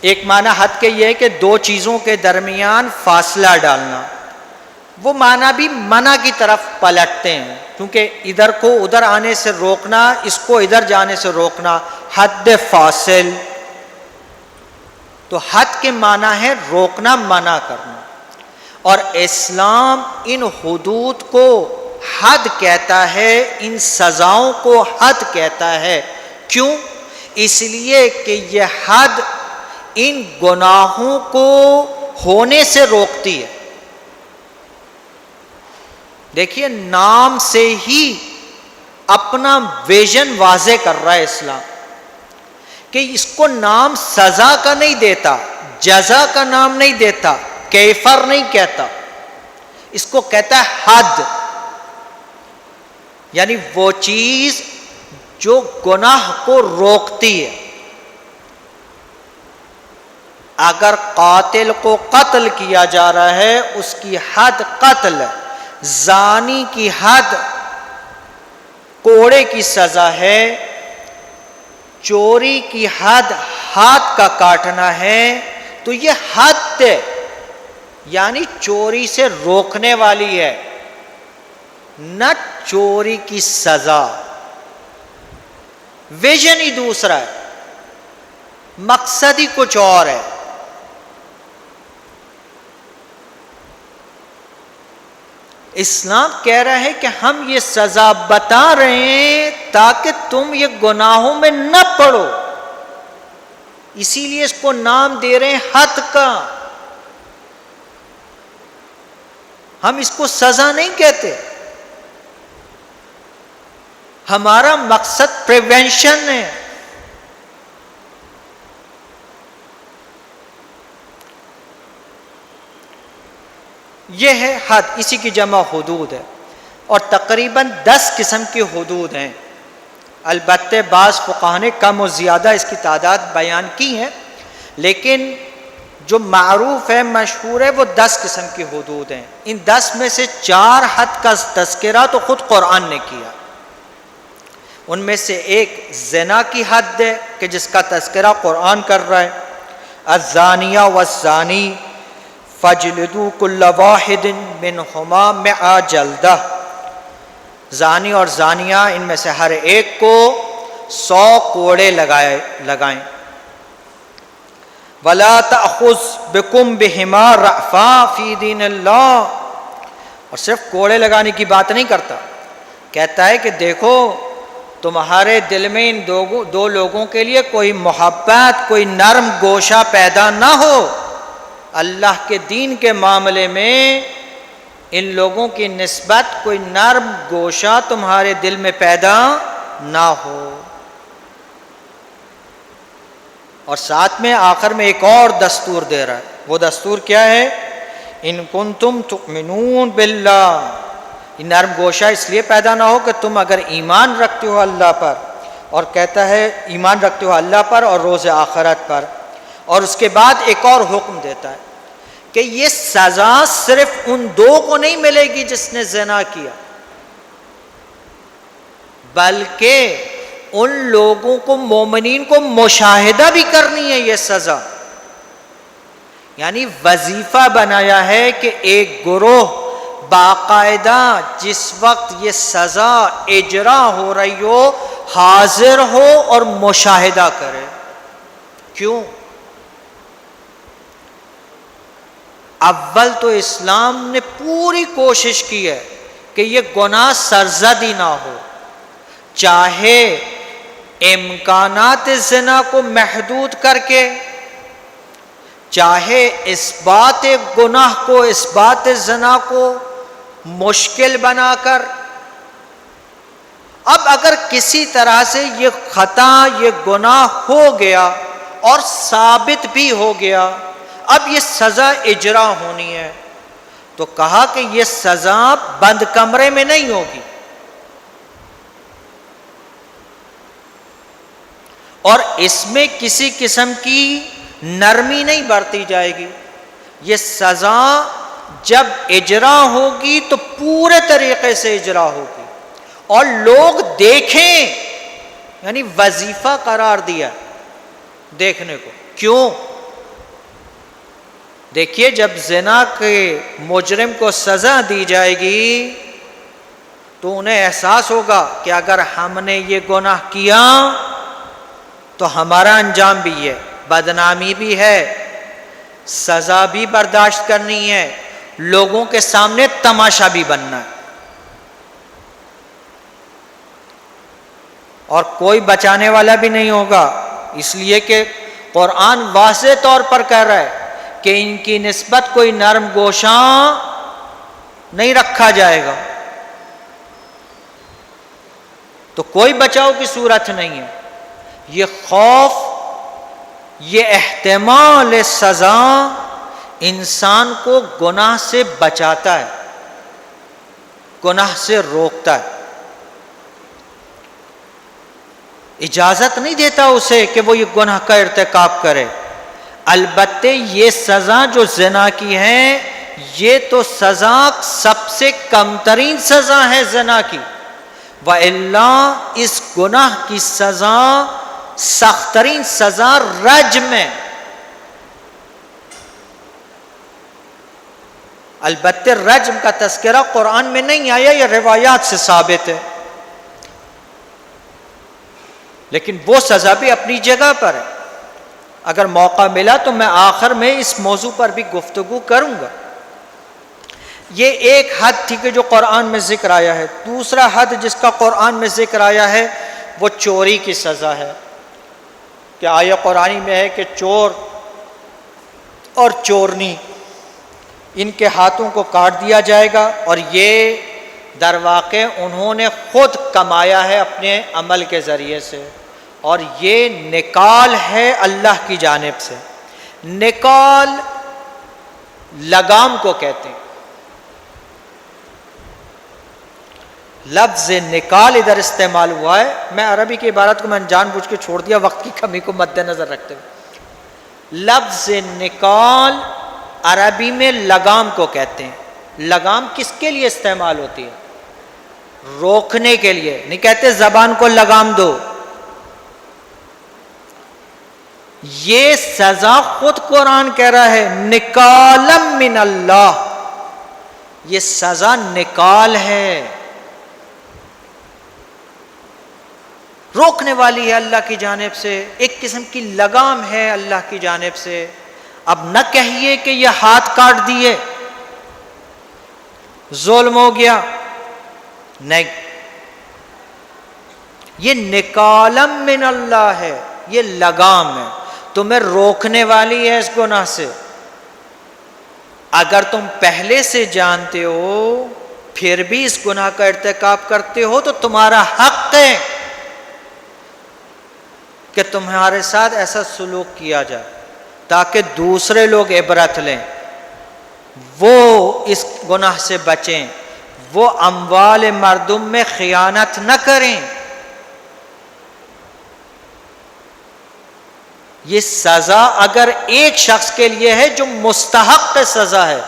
ایک معنی حد کے یہ ہے کہ دو چیزوں کے درمیان فاصلہ ڈالنا، وہ معنی بھی منع کی طرف پلٹتے ہیں، کیونکہ ادھر کو ادھر آنے سے روکنا، اس کو ادھر جانے سے روکنا، حد فاصل۔ تو حد کے معنی ہے روکنا، منع کرنا، اور اسلام ان حدود کو حد کہتا ہے، ان سزاؤں کو حد کہتا ہے۔ کیوں؟ اس لیے کہ یہ حد ان گناہوں کو ہونے سے روکتی ہے۔ دیکھیے، نام سے ہی اپنا ویژن واضح کر رہا ہے اسلام، کہ اس کو نام سزا کا نہیں دیتا، جزا کا نام نہیں دیتا، کیفر نہیں کہتا، اس کو کہتا ہے حد، یعنی وہ چیز جو گناہ کو روکتی ہے۔ اگر قاتل کو قتل کیا جا رہا ہے، اس کی حد قتل ہے، زانی کی حد کوڑے کی سزا ہے، چوری کی حد ہاتھ کا کاٹنا ہے، تو یہ حد ہے، یعنی چوری سے روکنے والی ہے، نہ چوری کی سزا۔ ویژن ہی دوسرا ہے، مقصد ہی کچھ اور ہے۔ اسلام کہہ رہا ہے کہ ہم یہ سزا بتا رہے ہیں تاکہ تم یہ گناہوں میں نہ پڑو، اسی لیے اس کو نام دے رہے ہیں حد کا. ہم اس کو سزا نہیں کہتے. ہمارا مقصد پریونشن ہے. یہ ہے حد، اسی کی جمع حدود ہے. اور تقریباً 10 قسم کی حدود ہیں. البتہ بعض فقہا نے کم و زیادہ اس کی تعداد بیان کی ہے، لیکن جو معروف ہے، مشہور ہے، وہ 10 قسم کی حدود ہیں. ان 10 میں سے 4 حد کا تذکرہ تو خود قرآن نے کیا. ان میں سے ایک زنا کی حد ہے کہ جس کا تذکرہ قرآن کر رہا ہے. الزانیہ والزانی فاجلدوا کل واحد منہما 100 جلدہ. زانی اور زانیہ ان میں سے ہر ایک کو 100 کوڑے لگائیں. وَلَا تَأْخُذْ بِكُمْ بِهِمَا رَأْفَةً فِي دِينِ اللَّهِ. اور صرف کوڑے لگانے کی بات نہیں کرتا، کہتا ہے کہ دیکھو تمہارے دل میں ان دو لوگوں کے لیے کوئی محبت، کوئی نرم گوشہ پیدا نہ ہو. اللہ کے دین کے معاملے میں ان لوگوں کی نسبت کوئی نرم گوشہ تمہارے دل میں پیدا نہ ہو. اور ساتھ میں آخر میں ایک اور دستور دے رہا ہے. وہ دستور کیا ہے؟ ان کنتم تؤمنون باللہ. یہ نرم گوشہ اس لیے پیدا نہ ہو کہ تم اگر ایمان رکھتے ہو اللہ پر، اور کہتا ہے ایمان رکھتے ہو اللہ پر اور روز آخرت پر. اور اس کے بعد ایک اور حکم دیتا ہے کہ یہ سزا صرف ان 2 کو نہیں ملے گی جس نے زنا کیا، بلکہ ان لوگوں کو، مومنین کو مشاہدہ بھی کرنی ہے یہ سزا. یعنی وظیفہ بنایا ہے کہ ایک گروہ باقاعدہ جس وقت یہ سزا اجرا ہو رہی ہو حاضر ہو اور مشاہدہ کرے. کیوں؟ اول تو اسلام نے پوری کوشش کی ہے کہ یہ گناہ سرزدی نہ ہو، چاہے امکانات زنا کو محدود کر کے، چاہے اثبات گناہ کو، اثبات زنا کو مشکل بنا کر. اب اگر کسی طرح سے یہ خطا، یہ گناہ ہو گیا اور ثابت بھی ہو گیا، اب یہ سزا اجرا ہونی ہے، تو کہا کہ یہ سزا بند کمرے میں نہیں ہوگی، اور اس میں کسی قسم کی نرمی نہیں برتی جائے گی. یہ سزا جب اجرا ہوگی تو پورے طریقے سے اجرا ہوگی اور لوگ دیکھیں. یعنی وظیفہ قرار دیا دیکھنے کو. کیوں؟ دیکھیے جب زنا کے مجرم کو سزا دی جائے گی تو انہیں احساس ہوگا کہ اگر ہم نے یہ گناہ کیا تو ہمارا انجام بھی ہے، بدنامی بھی ہے، سزا بھی برداشت کرنی ہے، لوگوں کے سامنے تماشا بھی بننا ہے، اور کوئی بچانے والا بھی نہیں ہوگا. اس لیے کہ قرآن واضح طور پر کہہ رہا ہے کہ ان کی نسبت کوئی نرم گوشاں نہیں رکھا جائے گا، تو کوئی بچاؤ کی صورت نہیں ہے. یہ خوف، یہ احتمال سزا انسان کو گناہ سے بچاتا ہے، گناہ سے روکتا ہے، اجازت نہیں دیتا اسے کہ وہ یہ گناہ کا ارتکاب کرے. البتہ یہ سزا جو زنا کی ہے، یہ تو سزا سب سے کم ترین سزا ہے زنا کی، وَإِلَّا اس گناہ کی سزا سخت ترین سزا رجم ہے. البتہ رجم کا تذکرہ قرآن میں نہیں آیا، یہ روایات سے ثابت ہے، لیکن وہ سزا بھی اپنی جگہ پر ہے. اگر موقع ملا تو میں آخر میں اس موضوع پر بھی گفتگو کروں گا. یہ ایک حد تھی کہ جو قرآن میں ذکر آیا ہے. دوسرا حد جس کا قرآن میں ذکر آیا ہے وہ چوری کی سزا ہے، کہ آیہ قرآنی میں ہے کہ چور اور چورنی ان کے ہاتھوں کو کاٹ دیا جائے گا، اور یہ در واقع انہوں نے خود کمایا ہے اپنے عمل کے ذریعے سے، اور یہ نکال ہے اللہ کی جانب سے۔ نکال لگام کو کہتے ہیں۔ لفظ نکال ادھر استعمال ہوا ہے، میں عربی کی عبارت کو میں جان بوجھ کے چھوڑ دیا وقت کی کمی کو مد نظر رکھتے ہوئے۔ لفظ نکال عربی میں لگام کو کہتے ہیں۔ لگام کس کے لیے استعمال ہوتی ہے؟ روکنے کے لیے، نہیں کہتے زبان کو لگام دو۔ یہ سزا خود قرآن کہہ رہا ہے، نکالم من اللہ، یہ سزا نکال ہے، روکنے والی ہے اللہ کی جانب سے، ایک قسم کی لگام ہے اللہ کی جانب سے۔ اب نہ کہیے کہ یہ ہاتھ کاٹ دیے ظلم ہو گیا، نہیں، یہ نکالم من اللہ ہے، یہ لگام ہے، تمہیں روکنے والی ہے اس گناہ سے۔ اگر تم پہلے سے جانتے ہو پھر بھی اس گناہ کا ارتکاب کرتے ہو تو تمہارا حق ہے کہ تمہارے ساتھ ایسا سلوک کیا جائے تاکہ دوسرے لوگ عبرت لیں، وہ اس گناہ سے بچیں، وہ اموال مردم میں خیانت نہ کریں۔ یہ سزا اگر ایک شخص کے لیے ہے جو مستحق سزا ہے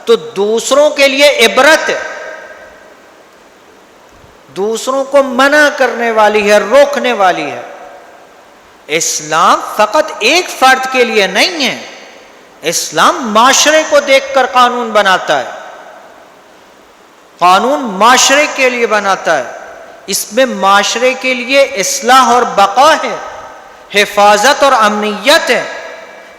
تو دوسروں کے لیے عبرت ہے، دوسروں کو منع کرنے والی ہے، روکنے والی ہے۔ اسلام فقط ایک فرد کے لیے نہیں ہے، اسلام معاشرے کو دیکھ کر قانون بناتا ہے، قانون معاشرے کے لیے بناتا ہے، اس میں معاشرے کے لیے اصلاح اور بقا ہے، حفاظت اور امنیت ہے۔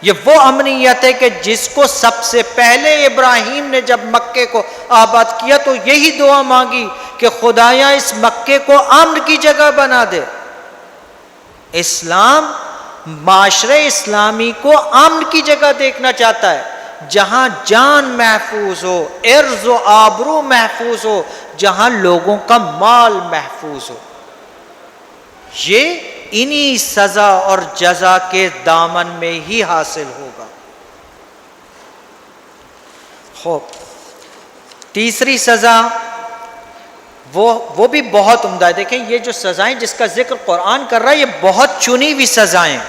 یہ وہ امنیت ہے کہ جس کو سب سے پہلے ابراہیم نے جب مکے کو آباد کیا تو یہی دعا مانگی کہ خدایا اس مکے کو امن کی جگہ بنا دے۔ اسلام معاشرے اسلامی کو امن کی جگہ دیکھنا چاہتا ہے، جہاں جان محفوظ ہو، عرض و آبرو محفوظ ہو، جہاں لوگوں کا مال محفوظ ہو۔ یہ انہی سزا اور جزا کے دامن میں ہی حاصل ہوگا۔ خوب، تیسری سزا وہ بھی بہت عمدہ ہے۔ دیکھیں یہ جو سزائیں جس کا ذکر قرآن کر رہا ہے یہ بہت چنی ہوئی سزائیں۔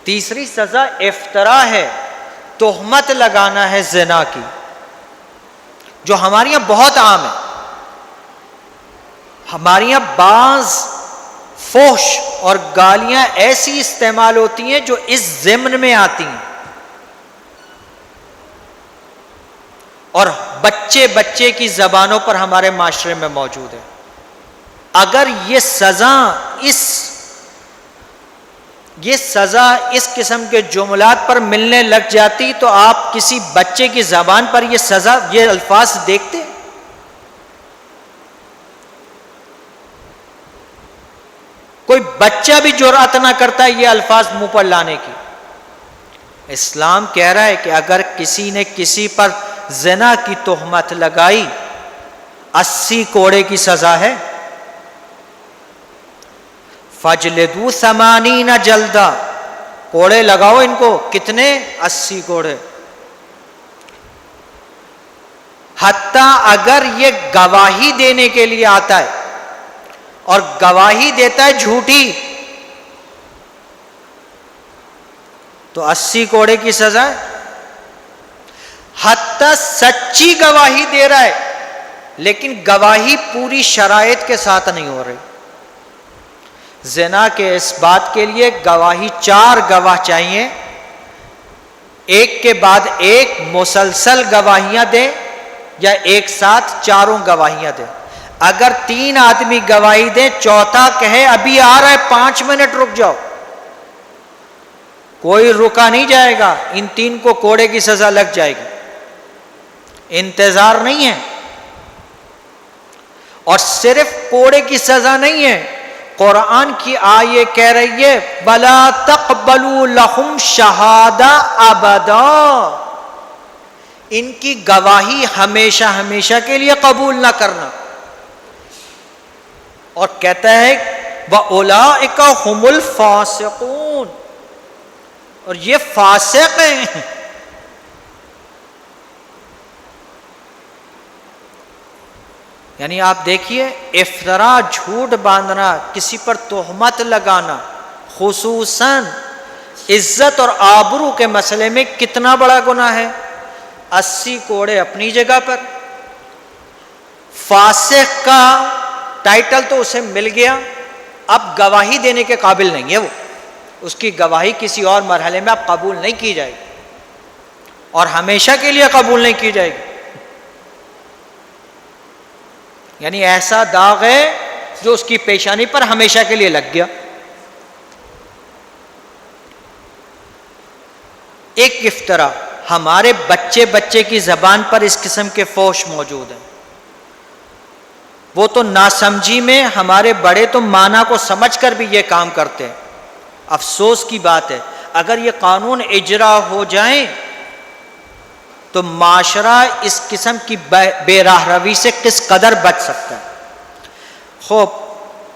تیسری سزا افتراء ہے، تہمت لگانا ہے زنا کی، جو ہمارے یہاں بہت عام ہے۔ ہمارے یہاں بعض فحش اور گالیاں ایسی استعمال ہوتی ہیں جو اس ضمن میں آتی ہیں، اور بچے کی زبانوں پر ہمارے معاشرے میں موجود ہے۔ اگر یہ سزا اس قسم کے جملات پر ملنے لگ جاتی تو آپ کسی بچے کی زبان پر یہ الفاظ دیکھتے؟ کوئی بچہ بھی جرأت نہ کرتا ہے یہ الفاظ منہ پر لانے کی۔ اسلام کہہ رہا ہے کہ اگر کسی نے کسی پر زنا کی تہمت لگائی 80 کوڑے کی سزا ہے۔ فَجْلِدُوا 80 جلدہ، کوڑے لگاؤ ان کو، کتنے؟ 80 کوڑے۔ حتیٰ اگر یہ گواہی دینے کے لیے آتا ہے اور گواہی دیتا ہے جھوٹی تو 80 کوڑے کی سزا ہے۔ حتیٰ سچی گواہی دے رہا ہے لیکن گواہی پوری شرائط کے ساتھ نہیں ہو رہی۔ زنا کے اس بات کے لیے گواہی 4 گواہ چاہیے، ایک کے بعد ایک مسلسل گواہیاں دیں یا ایک ساتھ 4 گواہیاں دیں۔ اگر 3 آدمی گواہی دیں، چوتھا کہے ابھی آ رہا ہے 5 منٹ رک جاؤ، کوئی رکا نہیں جائے گا، ان 3 کو کوڑے کی سزا لگ جائے گی، انتظار نہیں ہے۔ اور صرف کوڑے کی سزا نہیں ہے، قرآن کی آیے کہہ رہی ہے وَلَا تَقْبَلُوا لَهُمْ شَهَادَةً أَبَدًا، ان کی گواہی ہمیشہ ہمیشہ کے لیے قبول نہ کرنا. اور کہتا ہے وَأُولَئِكَ هُمُ الْفَاسِقُونَ، اور یہ فاسق ہیں. یعنی آپ دیکھیے افطرا، جھوٹ باندھنا، کسی پر تہمت لگانا، خصوصاً عزت اور آبرو کے مسئلے میں کتنا بڑا گناہ ہے. 80 کوڑے اپنی جگہ پر. فاسق کا ٹائٹل تو اسے مل گیا، اب گواہی دینے کے قابل نہیں ہے وہ. اس کی گواہی کسی اور مرحلے میں اب قبول نہیں کی جائے گی اور ہمیشہ کے لیے قبول نہیں کی جائے گی. یعنی ایسا داغ ہے جو اس کی پیشانی پر ہمیشہ کے لیے لگ گیا. ایک افطرا، ہمارے بچے کی زبان پر اس قسم کے فحش موجود ہیں. وہ تو ناسمجھی میں، ہمارے بڑے تو معنی کو سمجھ کر بھی یہ کام کرتے ہیں. افسوس کی بات ہے اگر یہ قانون اجرا ہو جائیں تو معاشرہ اس قسم کی بے راہ روی سے کس قدر بچ سکتا ہے. خوب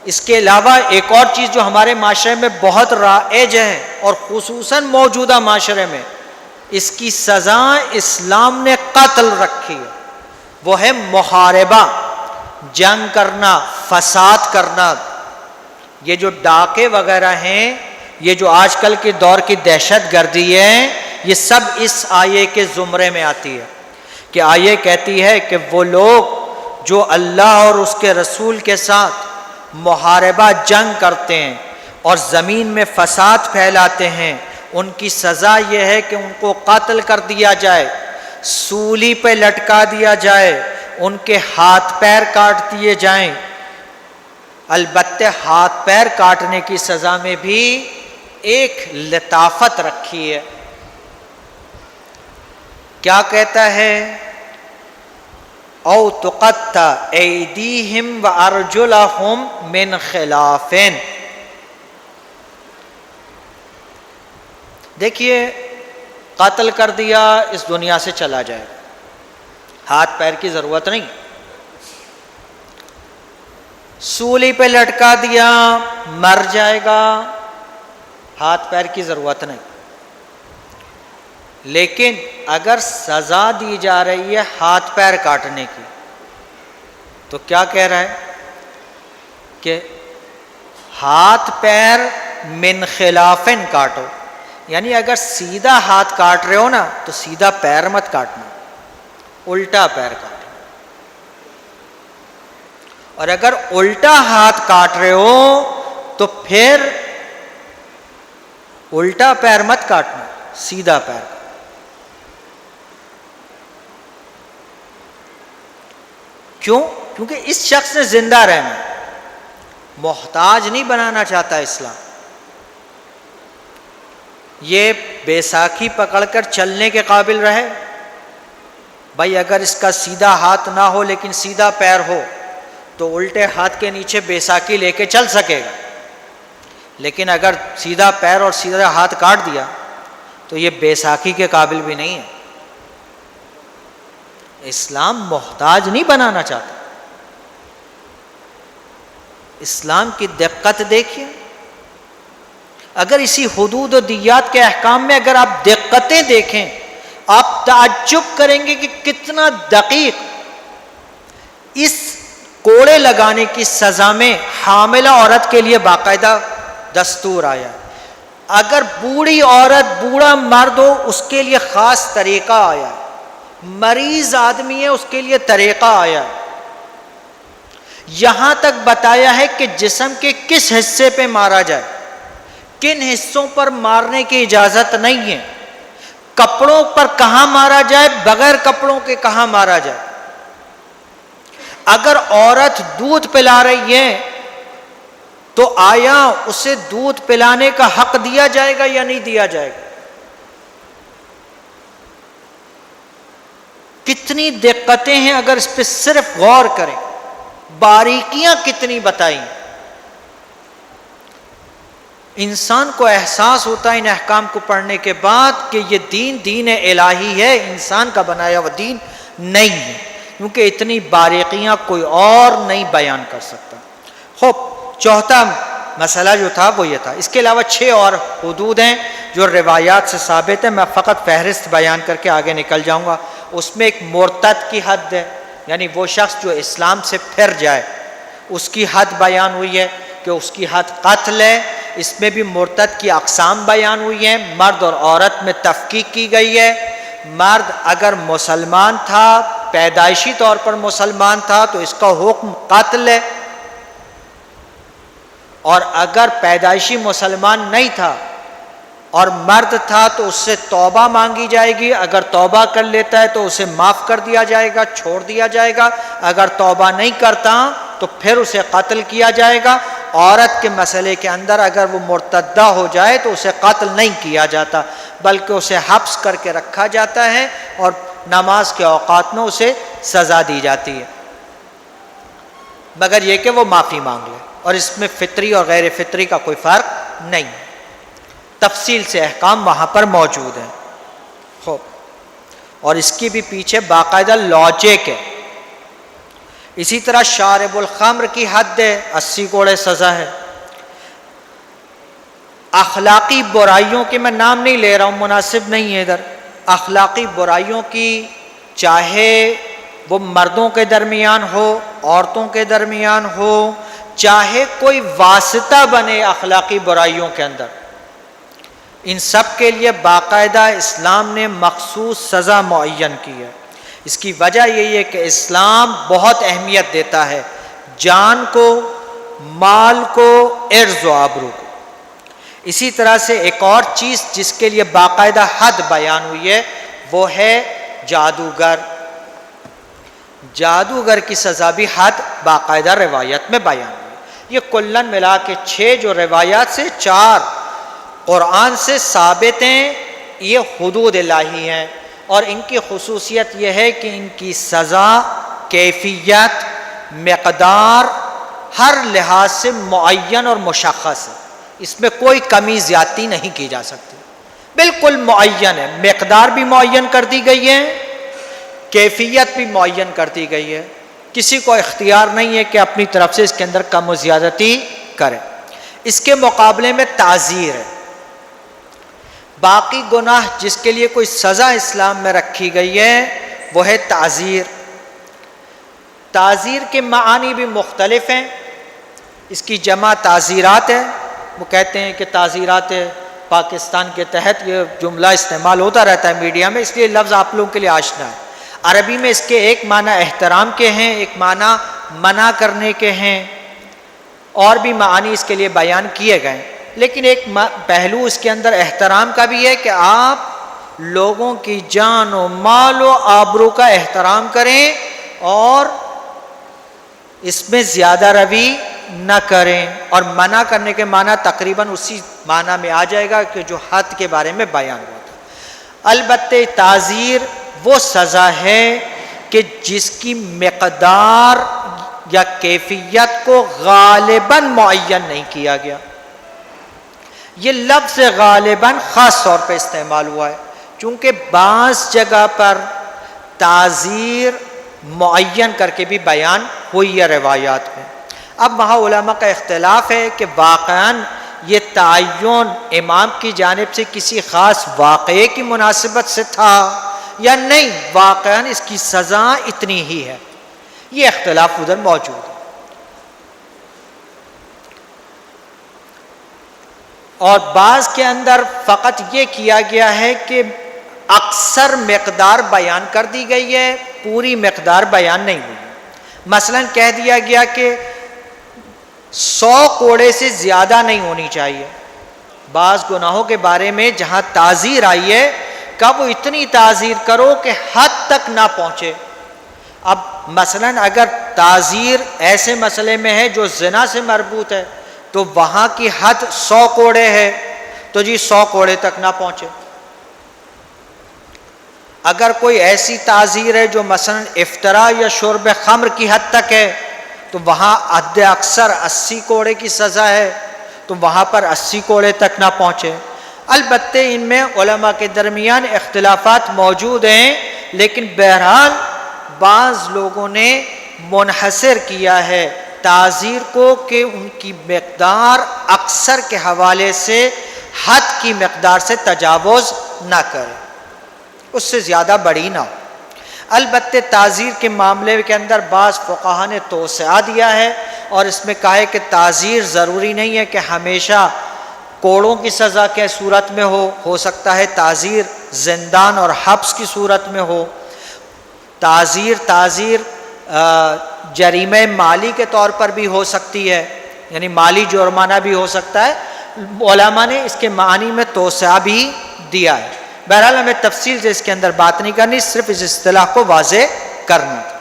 اس کے علاوہ ایک اور چیز جو ہمارے معاشرے میں بہت رائج ہے اور خصوصاً موجودہ معاشرے میں اس کی سزا اسلام نے قتل رکھی ہے، وہ ہے محاربہ، جنگ کرنا، فساد کرنا. یہ جو ڈاکے وغیرہ ہیں، یہ جو آج کل کے دور کی دہشت گردی ہے، یہ سب اس آیے کے زمرے میں آتی ہے. کہ آیے کہتی ہے کہ وہ لوگ جو اللہ اور اس کے رسول کے ساتھ محاربہ، جنگ کرتے ہیں اور زمین میں فساد پھیلاتے ہیں، ان کی سزا یہ ہے کہ ان کو قتل کر دیا جائے، سولی پہ لٹکا دیا جائے، ان کے ہاتھ پیر کاٹ دیے جائیں. البتہ ہاتھ پیر کاٹنے کی سزا میں بھی ایک لطافت رکھی ہے. کیا کہتا ہے؟ او تقطع ایدیہم وارجلہم من خلاف. دیکھیے قتل کر دیا، اس دنیا سے چلا جائے، ہاتھ پیر کی ضرورت نہیں. سولی پہ لٹکا دیا، مر جائے گا، ہاتھ پیر کی ضرورت نہیں. لیکن اگر سزا دی جا رہی ہے ہاتھ پیر کاٹنے کی تو کیا کہہ رہا ہے کہ ہاتھ پیر من خلافن کاٹو. یعنی اگر سیدھا ہاتھ کاٹ رہے ہو نا تو سیدھا پیر مت کاٹنا، الٹا پیر کاٹنا. اور اگر الٹا ہاتھ کاٹ رہے ہو تو پھر الٹا پیر مت کاٹنا، سیدھا پیر. کیوں؟ کیونکہ اس شخص نے زندہ رہنا، محتاج نہیں بنانا چاہتا اسلام. یہ بیساکھی پکڑ کر چلنے کے قابل رہے. بھائی اگر اس کا سیدھا ہاتھ نہ ہو لیکن سیدھا پیر ہو تو الٹے ہاتھ کے نیچے بیساکھی لے کے چل سکے گا. لیکن اگر سیدھا پیر اور سیدھا ہاتھ کاٹ دیا تو یہ بیساکھی کے قابل بھی نہیں ہے. اسلام محتاج نہیں بنانا چاہتا. اسلام کی دقت دیکھیے. اگر اسی حدود و دیات کے احکام میں اگر آپ دقتیں دیکھیں آپ تعجب کریں گے کہ کتنا دقیق. اس کوڑے لگانے کی سزا میں حاملہ عورت کے لیے باقاعدہ دستور آیا. اگر بوڑھی عورت، بوڑھا مرد ہو اس کے لیے خاص طریقہ آیا. مریض آدمی ہے اس کے لیے طریقہ آیا. یہاں تک بتایا ہے کہ جسم کے کس حصے پہ مارا جائے، کن حصوں پر مارنے کی اجازت نہیں ہے، کپڑوں پر کہاں مارا جائے، بغیر کپڑوں کے کہاں مارا جائے. اگر عورت دودھ پلا رہی ہے تو آیا اسے دودھ پلانے کا حق دیا جائے گا یا نہیں دیا جائے گا؟ کتنی دقتیں ہیں اگر اس پہ صرف غور کریں، باریکیاں کتنی بتائیں. انسان کو احساس ہوتا ہے ان احکام کو پڑھنے کے بعد کہ یہ دین الہی ہے، انسان کا بنایا ہوا دین نہیں ہے، کیونکہ اتنی باریکیاں کوئی اور نہیں بیان کر سکتا۔ خوب، چوتھا مسئلہ جو تھا وہ یہ تھا۔ اس کے علاوہ 6 اور حدود ہیں جو روایات سے ثابت ہیں، میں فقط فہرست بیان کر کے آگے نکل جاؤں گا۔ اس میں ایک مرتد کی حد ہے، یعنی وہ شخص جو اسلام سے پھر جائے، اس کی حد بیان ہوئی ہے کہ اس کی حد قتل ہے۔ اس میں بھی مرتد کی اقسام بیان ہوئی ہیں، مرد اور عورت میں تفکیک کی گئی ہے۔ مرد اگر مسلمان تھا، پیدائشی طور پر مسلمان تھا، تو اس کا حکم قتل ہے، اور اگر پیدائشی مسلمان نہیں تھا اور مرد تھا تو اس سے توبہ مانگی جائے گی، اگر توبہ کر لیتا ہے تو اسے معاف کر دیا جائے گا، چھوڑ دیا جائے گا، اگر توبہ نہیں کرتا تو پھر اسے قتل کیا جائے گا۔ عورت کے مسئلے کے اندر اگر وہ مرتدہ ہو جائے تو اسے قتل نہیں کیا جاتا، بلکہ اسے حبس کر کے رکھا جاتا ہے اور نماز کے اوقات میں اسے سزا دی جاتی ہے، مگر یہ کہ وہ معافی مانگ لے، اور اس میں فطری اور غیر فطری کا کوئی فرق نہیں، تفصیل سے احکام وہاں پر موجود ہیں۔ خوب، اور اس کی بھی پیچھے باقاعدہ لاجک ہے۔ اسی طرح شارب الخمر کی حد ہے، 80 کوڑے سزا ہے۔ اخلاقی برائیوں کے میں نام نہیں لے رہا ہوں، مناسب نہیں ہے ادھر، اخلاقی برائیوں کی، چاہے وہ مردوں کے درمیان ہو، عورتوں کے درمیان ہو، چاہے کوئی واسطہ بنے اخلاقی برائیوں کے اندر، ان سب کے لیے باقاعدہ اسلام نے مخصوص سزا معین کی ہے۔ اس کی وجہ یہی ہے کہ اسلام بہت اہمیت دیتا ہے جان کو، مال کو، عرض و آبرو کو۔ اسی طرح سے ایک اور چیز جس کے لیے باقاعدہ حد بیان ہوئی ہے وہ ہے جادوگر۔ جادوگر کی سزا بھی حد باقاعدہ روایت میں بیان ہوئی۔ یہ کلن ملا کے 6 جو روایات سے 4 قرآن سے ثابت ہیں، یہ حدود الہی ہیں، اور ان کی خصوصیت یہ ہے کہ ان کی سزا، کیفیت، مقدار ہر لحاظ سے معین اور مشخص ہے، اس میں کوئی کمی زیادتی نہیں کی جا سکتی، بالکل معین ہے، مقدار بھی معین کر دی گئی ہے، کیفیت بھی معین کر دی گئی ہے، کسی کو اختیار نہیں ہے کہ اپنی طرف سے اس کے اندر کم و زیادتی کرے۔ اس کے مقابلے میں تعزیر ہے، باقی گناہ جس کے لیے کوئی سزا اسلام میں رکھی گئی ہے وہ ہے تعزیر۔ تعزیر کے معانی بھی مختلف ہیں، اس کی جمع تعزیرات ہے، وہ کہتے ہیں کہ تعزیرات پاکستان کے تحت یہ جملہ استعمال ہوتا رہتا ہے میڈیا میں، اس لیے لفظ آپ لوگوں کے لیے آشنا ہے۔ عربی میں اس کے ایک معنی احترام کے ہیں، ایک معنی منع کرنے کے ہیں، اور بھی معانی اس کے لیے بیان کیے گئے، لیکن ایک پہلو اس کے اندر احترام کا بھی ہے کہ آپ لوگوں کی جان و مال و آبرو کا احترام کریں اور اس میں زیادہ روی نہ کریں، اور منع کرنے کے معنی تقریباً اسی معنی میں آ جائے گا کہ جو حد کے بارے میں بیان ہوا تھا۔ البتہ تعزیر وہ سزا ہے کہ جس کی مقدار یا کیفیت کو غالباً معین نہیں کیا گیا۔ یہ لفظ غالباً خاص طور پہ استعمال ہوا ہے، چونکہ بعض جگہ پر تعزیر معین کر کے بھی بیان ہوئی ہے روایات میں۔ اب وہاں علماء کا اختلاف ہے کہ واقعاً یہ تعین امام کی جانب سے کسی خاص واقعے کی مناسبت سے تھا یا نہیں، واقعاً اس کی سزا اتنی ہی ہے، یہ اختلاف ادھر موجود ہے۔ اور بعض کے اندر فقط یہ کیا گیا ہے کہ اکثر مقدار بیان کر دی گئی ہے، پوری مقدار بیان نہیں ہوئی۔ مثلاً کہہ دیا گیا کہ 100 کوڑے سے زیادہ نہیں ہونی چاہیے۔ بعض گناہوں کے بارے میں جہاں تعزیر آئی ہے کہ وہ اتنی تعزیر کرو کہ حد تک نہ پہنچے۔ اب مثلاً اگر تعزیر ایسے مسئلے میں ہے جو زنا سے مربوط ہے تو وہاں کی حد 100 کوڑے ہے، تو جی 100 کوڑے تک نہ پہنچے۔ اگر کوئی ایسی تعزیر ہے جو مثلاً افطرا یا شرب خمر کی حد تک ہے تو وہاں حد اکثر 80 کوڑے کی سزا ہے، تو وہاں پر 80 کوڑے تک نہ پہنچے۔ البتہ ان میں علماء کے درمیان اختلافات موجود ہیں، لیکن بہرحال بعض لوگوں نے منحصر کیا ہے تعزیر کو کہ ان کی مقدار اکثر کے حوالے سے حد کی مقدار سے تجاوز نہ کرے، اس سے زیادہ بڑی نہ ہو۔ البتہ تعزیر کے معاملے کے اندر بعض فقہا نے توسعہ دیا ہے اور اس میں کہا ہے کہ تعزیر ضروری نہیں ہے کہ ہمیشہ کوڑوں کی سزا کے صورت میں ہو سکتا ہے تعزیر زندان اور حبس کی صورت میں ہو، تعزیر جریمہ مالی کے طور پر بھی ہو سکتی ہے، یعنی مالی جرمانہ بھی ہو سکتا ہے۔ علماء نے اس کے معنی میں توسعہ بھی دیا ہے۔ بہرحال ہمیں تفصیل سے اس کے اندر بات نہیں کرنی، صرف اس اصطلاح کو واضح کرنا تھا۔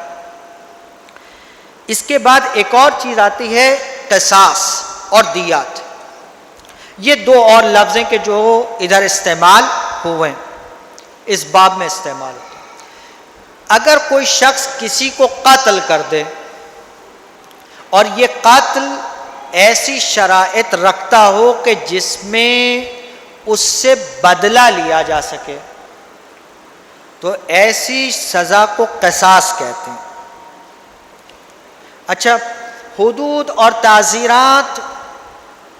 اس کے بعد ایک اور چیز آتی ہے قصاص اور دیات۔ یہ دو اور لفظ ہیں کہ جو ادھر استعمال ہوئے ہیں، اس باب میں استعمال ہوتے ہیں۔ اگر کوئی شخص کسی کو قتل کر دے اور یہ قتل ایسی شرائط رکھتا ہو کہ جس میں اس سے بدلہ لیا جا سکے، تو ایسی سزا کو قصاص کہتے ہیں۔ اچھا، حدود اور تعزیرات،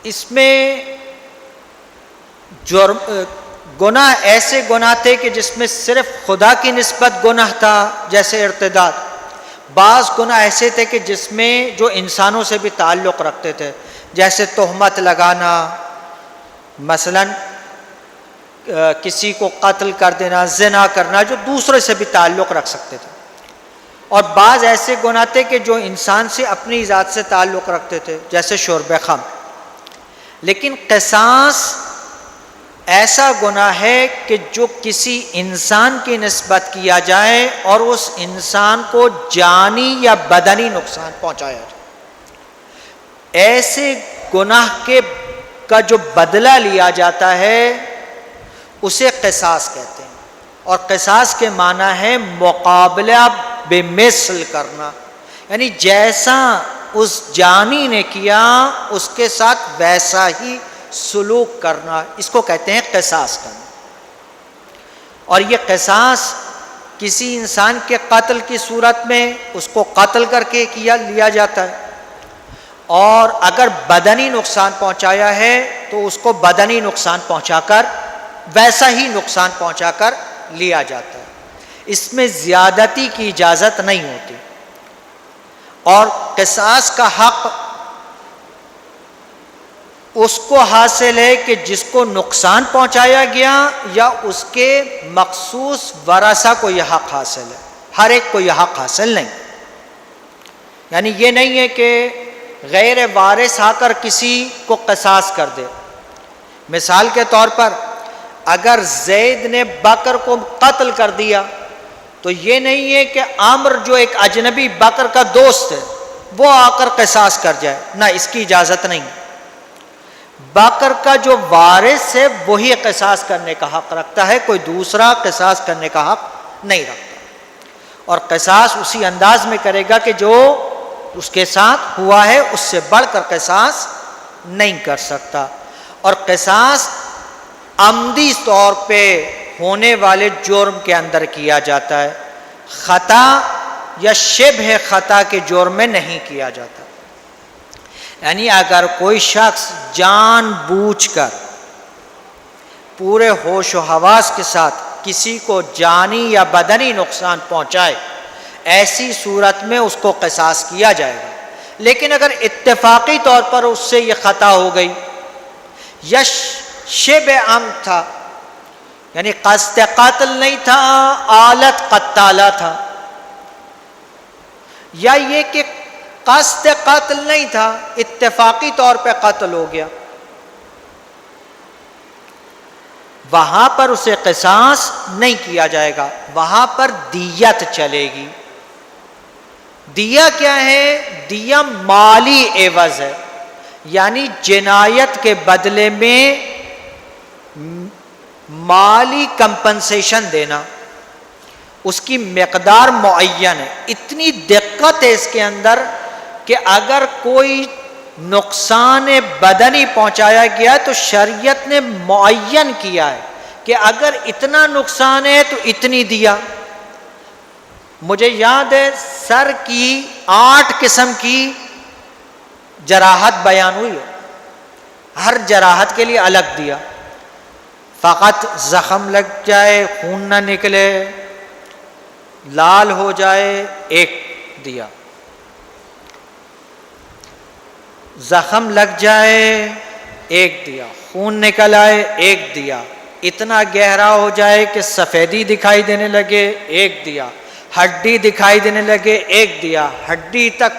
اس میں گناہ ایسے گناہ تھے کہ جس میں صرف خدا کی نسبت گناہ تھا، جیسے ارتداد۔ بعض گناہ ایسے تھے کہ جس میں جو انسانوں سے بھی تعلق رکھتے تھے، جیسے تہمت لگانا، مثلا کسی کو قتل کر دینا، زنا کرنا، جو دوسرے سے بھی تعلق رکھ سکتے تھے۔ اور بعض ایسے گناہ تھے کہ جو انسان سے اپنی ذات سے تعلق رکھتے تھے، جیسے شرب خمر۔ لیکن قصاص ایسا گناہ ہے کہ جو کسی انسان کی نسبت کیا جائے اور اس انسان کو جانی یا بدنی نقصان پہنچایا جائے، ایسے گناہ کا جو بدلہ لیا جاتا ہے اسے قصاص کہتے ہیں۔ اور قصاص کے معنی ہے مقابلہ بمثل کرنا، یعنی جیسا اس جانی نے کیا اس کے ساتھ ویسا ہی سلوک کرنا، اس کو کہتے ہیں قصاص کرنا۔ اور یہ قصاص کسی انسان کے قتل کی صورت میں اس کو قتل کر کے لیا جاتا ہے، اور اگر بدنی نقصان پہنچایا ہے تو اس کو بدنی نقصان پہنچا کر ویسا ہی نقصان پہنچا کر لیا جاتا ہے۔ اس میں زیادتی کی اجازت نہیں ہوتی۔ اور قصاص کا حق اس کو حاصل ہے کہ جس کو نقصان پہنچایا گیا یا اس کے مخصوص ورثہ کو یہ حق حاصل ہے، ہر ایک کو یہ حق حاصل نہیں۔ یعنی یہ نہیں ہے کہ غیر وارث آ کر کسی کو قصاص کر دے۔ مثال کے طور پر اگر زید نے بکر کو قتل کر دیا تو یہ نہیں ہے کہ عامر جو ایک اجنبی بکر کا دوست ہے وہ آ کر قصاص کر جائے، نہ، اس کی اجازت نہیں۔ بکر کا جو وارث ہے وہی قصاص کرنے کا حق رکھتا ہے، کوئی دوسرا قصاص کرنے کا حق نہیں رکھتا۔ اور قصاص اسی انداز میں کرے گا کہ جو اس کے ساتھ ہوا ہے، اس سے بڑھ کر قصاص نہیں کر سکتا۔ اور قصاص عمدی طور پہ ہونے والے جرم کے اندر کیا جاتا ہے، خطا یا شبہ خطا کے جرم میں نہیں کیا جاتا۔ یعنی اگر کوئی شخص جان بوجھ کر پورے ہوش و حواس کے ساتھ کسی کو جانی یا بدنی نقصان پہنچائے، ایسی صورت میں اس کو قصاص کیا جائے گا۔ لیکن اگر اتفاقی طور پر اس سے یہ خطا ہو گئی یا شبہ عمد تھا، یعنی قصد قتل نہیں تھا، آلت قتالہ تھا، یا یہ کہ قصد قتل نہیں تھا، اتفاقی طور پہ قتل ہو گیا، وہاں پر اسے قصاص نہیں کیا جائے گا، وہاں پر دیت چلے گی۔ دیا کیا ہے؟ دیا مالی عوض ہے، یعنی جنایت کے بدلے میں مالی کمپنسیشن دینا، اس کی مقدار معین ہے۔ اتنی دقت ہے اس کے اندر کہ اگر کوئی نقصان بدنی پہنچایا گیا تو شریعت نے معین کیا ہے کہ اگر اتنا نقصان ہے تو اتنی دیا. مجھے یاد ہے سر کی 8 قسم کی جراحت بیان ہوئی ہے, ہر جراحت کے لیے الگ دیا. فقط زخم لگ جائے, خون نہ نکلے, لال ہو جائے, 1 دیا. زخم لگ جائے 1 دیا, خون نکل آئے 1 دیا, اتنا گہرا ہو جائے کہ سفیدی دکھائی دینے لگے 1 دیا, ہڈی دکھائی دینے لگے 1 دیا, ہڈی تک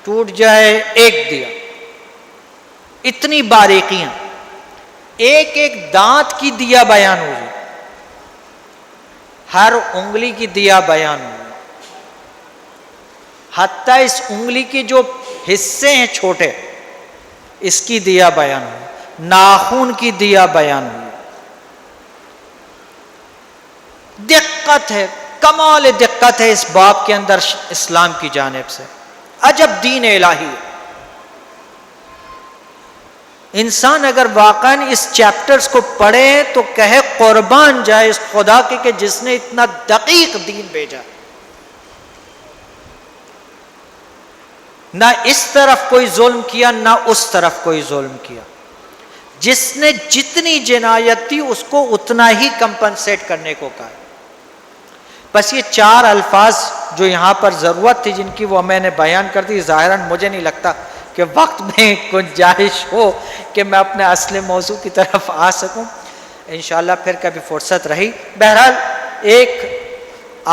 ٹوٹ جائے 1 دیا. اتنی باریکیاں, ایک ایک دانت کی دیا بیان ہوئی, ہر انگلی کی دیا بیان ہوئی, حتیٰ اس انگلی کے جو حصے ہیں چھوٹے اس کی دیا بیان ہوئی, ناخن کی دیا بیان ہوئی. دقت ہے, کمال دقت ہے اس باب کے اندر اسلام کی جانب سے. عجب دین الہی ہے. انسان اگر واقعاً اس چیپٹرز کو پڑھے تو کہے قربان جائے اس خدا کے کہ جس نے اتنا دقیق دین بھیجا. نہ اس طرف کوئی ظلم کیا نہ اس طرف کوئی ظلم کیا. جس نے جتنی جنایت تھی اس کو اتنا ہی کمپنسیٹ کرنے کو کہا. بس یہ 4 الفاظ جو یہاں پر ضرورت تھی جن کی وہ میں نے بیان کر دی. ظاہراً مجھے نہیں لگتا کہ وقت میں گنجائش ہو کہ میں اپنے اصل موضوع کی طرف آ سکوں. انشاءاللہ پھر کبھی فرصت رہی. بہرحال ایک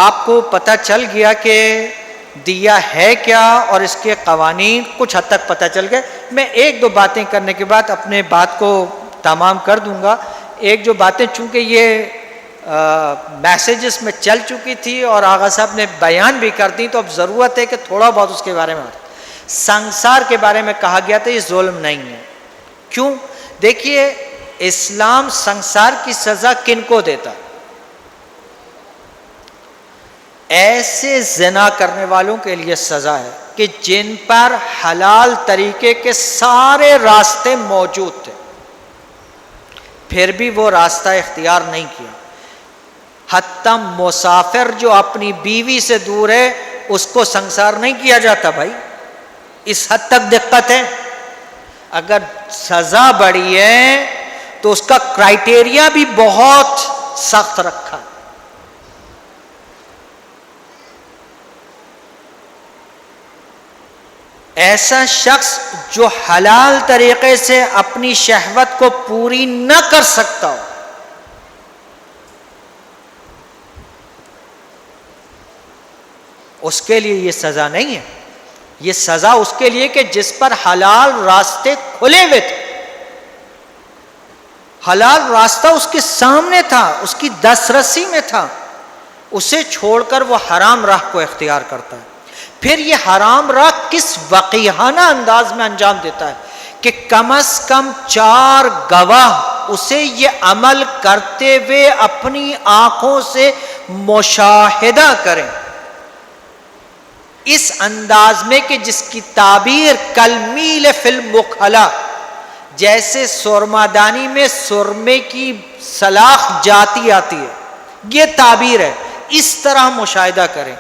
آپ کو پتہ چل گیا کہ دیا ہے کیا اور اس کے قوانین کچھ حد تک پتہ چل گئے. میں 1-2 باتیں کرنے کے بعد اپنے بات کو تمام کر دوں گا. ایک جو باتیں چونکہ یہ میسیجز میں چل چکی تھی اور آغا صاحب نے بیان بھی کر دی تو اب ضرورت ہے کہ تھوڑا بہت اس کے بارے میں. سنسار کے بارے میں کہا گیا تھا یہ ظلم نہیں ہے. کیوں؟ دیکھیے اسلام سنسار کی سزا کن کو دیتا؟ ایسے زنا کرنے والوں کے لیے سزا ہے کہ جن پر حلال طریقے کے سارے راستے موجود تھے پھر بھی وہ راستہ اختیار نہیں کیا. حتیٰ مسافر جو اپنی بیوی سے دور ہے اس کو سنسار نہیں کیا جاتا. بھائی اس حد تک دقت ہے. اگر سزا بڑی ہے تو اس کا کرائٹیریا بھی بہت سخت رکھا. ایسا شخص جو حلال طریقے سے اپنی شہوت کو پوری نہ کر سکتا ہو اس کے لیے یہ سزا نہیں ہے. یہ سزا اس کے لیے کہ جس پر حلال راستے کھلے ہوئے تھے, حلال راستہ اس کے سامنے تھا, اس کی دسترسی میں تھا, اسے چھوڑ کر وہ حرام راہ کو اختیار کرتا ہے. پھر یہ حرام راہ کس وقیحانہ انداز میں انجام دیتا ہے کہ کم از کم 4 گواہ اسے یہ عمل کرتے ہوئے اپنی آنکھوں سے مشاہدہ کریں اس انداز میں کہ جس کی تعبیر کلمیل فی المکھلا, جیسے سرمادانی میں سرمے کی سلاخ جاتی آتی ہے, یہ تعبیر ہے. اس طرح مشاہدہ کریں.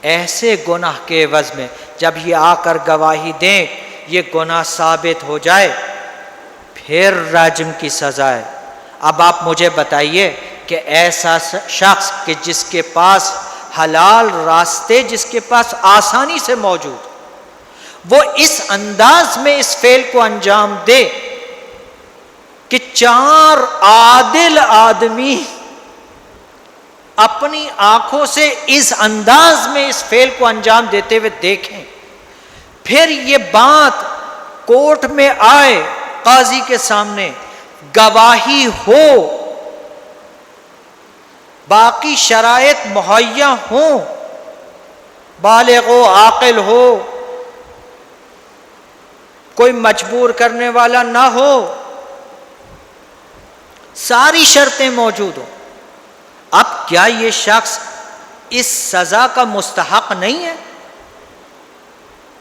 ایسے گناہ کے عوض میں جب یہ آ کر گواہی دیں, یہ گناہ ثابت ہو جائے, پھر رجم کی سزا ہے. اب آپ مجھے بتائیے کہ ایسا شخص کہ جس کے پاس حلال راستے جس کے پاس آسانی سے موجود, وہ اس انداز میں اس فعل کو انجام دے کہ 4 عادل آدمی اپنی آنکھوں سے اس انداز میں اس فعل کو انجام دیتے ہوئے دیکھیں, پھر یہ بات کورٹ میں آئے, قاضی کے سامنے گواہی ہو, باقی شرائط مہیا ہوں, بالغ ہو, عاقل ہو, کوئی مجبور کرنے والا نہ ہو, ساری شرطیں موجود ہوں. اب کیا یہ شخص اس سزا کا مستحق نہیں ہے؟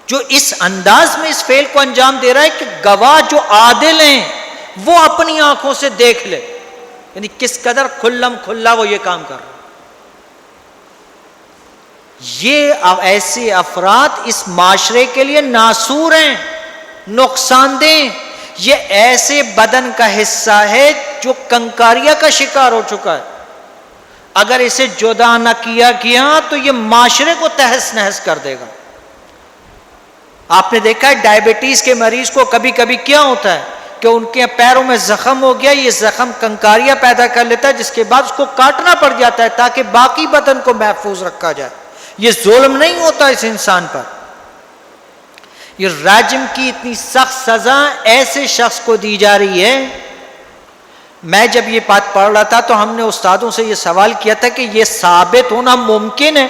جو اس انداز میں اس فعل کو انجام دے رہا ہے کہ گواہ جو عادل ہیں وہ اپنی آنکھوں سے دیکھ لے، یعنی کس قدر کھلم کھلا وہ یہ کام کر رہا ہے۔ یہ ایسے افراد اس معاشرے کے لیے ناسور ہیں، نقصان دہ، یہ ایسے بدن کا حصہ ہے جو کنکاریا کا شکار ہو چکا ہے، اگر اسے جدا نہ کیا گیا تو یہ معاشرے کو تہس نہس کر دے گا۔ آپ نے دیکھا ہے ڈائبٹیز کے مریض کو کبھی کبھی کیا ہوتا ہے کہ ان کے پیروں میں زخم ہو گیا، یہ زخم کنکاریا پیدا کر لیتا ہے، جس کے بعد اس کو کاٹنا پڑ جاتا ہے تاکہ باقی بدن کو محفوظ رکھا جائے۔ یہ ظلم نہیں ہوتا اس انسان پر، یہ رجم کی اتنی سخت سزا ایسے شخص کو دی جا رہی ہے۔ میں جب یہ بات پڑھ رہا تھا تو ہم نے استادوں سے یہ سوال کیا تھا کہ یہ ثابت ہونا ممکن ہے؟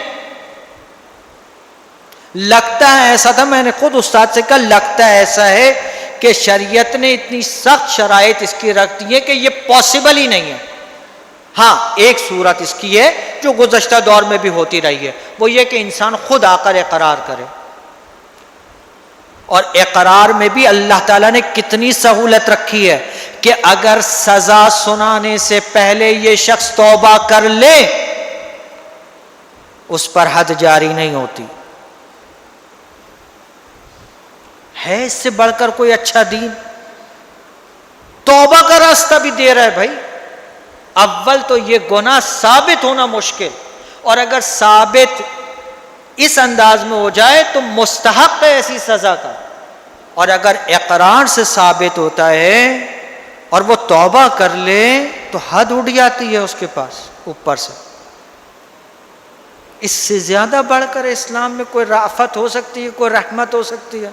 لگتا ہے ایسا تھا، میں نے خود استاد سے کہا لگتا ہے ایسا ہے کہ شریعت نے اتنی سخت شرائط اس کی رکھ دی ہے کہ یہ پاسبل ہی نہیں ہے۔ ہاں ایک صورت اس کی ہے جو گزشتہ دور میں بھی ہوتی رہی ہے، وہ یہ کہ انسان خود آ کر اقرار کرے، اور اقرار میں بھی اللہ تعالیٰ نے کتنی سہولت رکھی ہے کہ اگر سزا سنانے سے پہلے یہ شخص توبہ کر لے اس پر حد جاری نہیں ہوتی۔ ہے اس سے بڑھ کر کوئی اچھا دین؟ توبہ کا راستہ بھی دے رہا ہے بھائی۔ اول تو یہ گناہ ثابت ہونا مشکل، اور اگر ثابت اس انداز میں ہو جائے تو مستحق ہے ایسی سزا کا، اور اگر اقرار سے ثابت ہوتا ہے اور وہ توبہ کر لے تو حد اٹھ جاتی ہے اس کے پاس اوپر سے۔ اس سے زیادہ بڑھ کر اسلام میں کوئی رافت ہو سکتی ہے، کوئی رحمت ہو سکتی ہے؟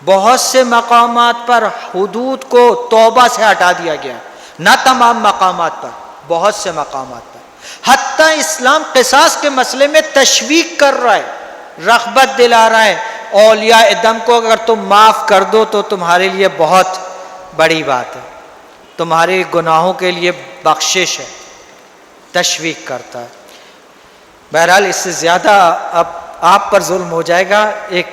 بہت سے مقامات پر حدود کو توبہ سے ہٹا دیا گیا، نہ تمام مقامات پر، بہت سے مقامات پر۔ حتیٰ اسلام قصاص کے مسئلے میں تشویق کر رہا ہے، رغبت دلا رہا ہے، اولیاء دم کو اگر تم معاف کر دو تو تمہارے لیے بہت بڑی بات ہے، تمہارے گناہوں کے لیے بخشش ہے، تشویق کرتا ہے۔ بہرحال اس سے زیادہ اب آپ پر ظلم ہو جائے گا۔ ایک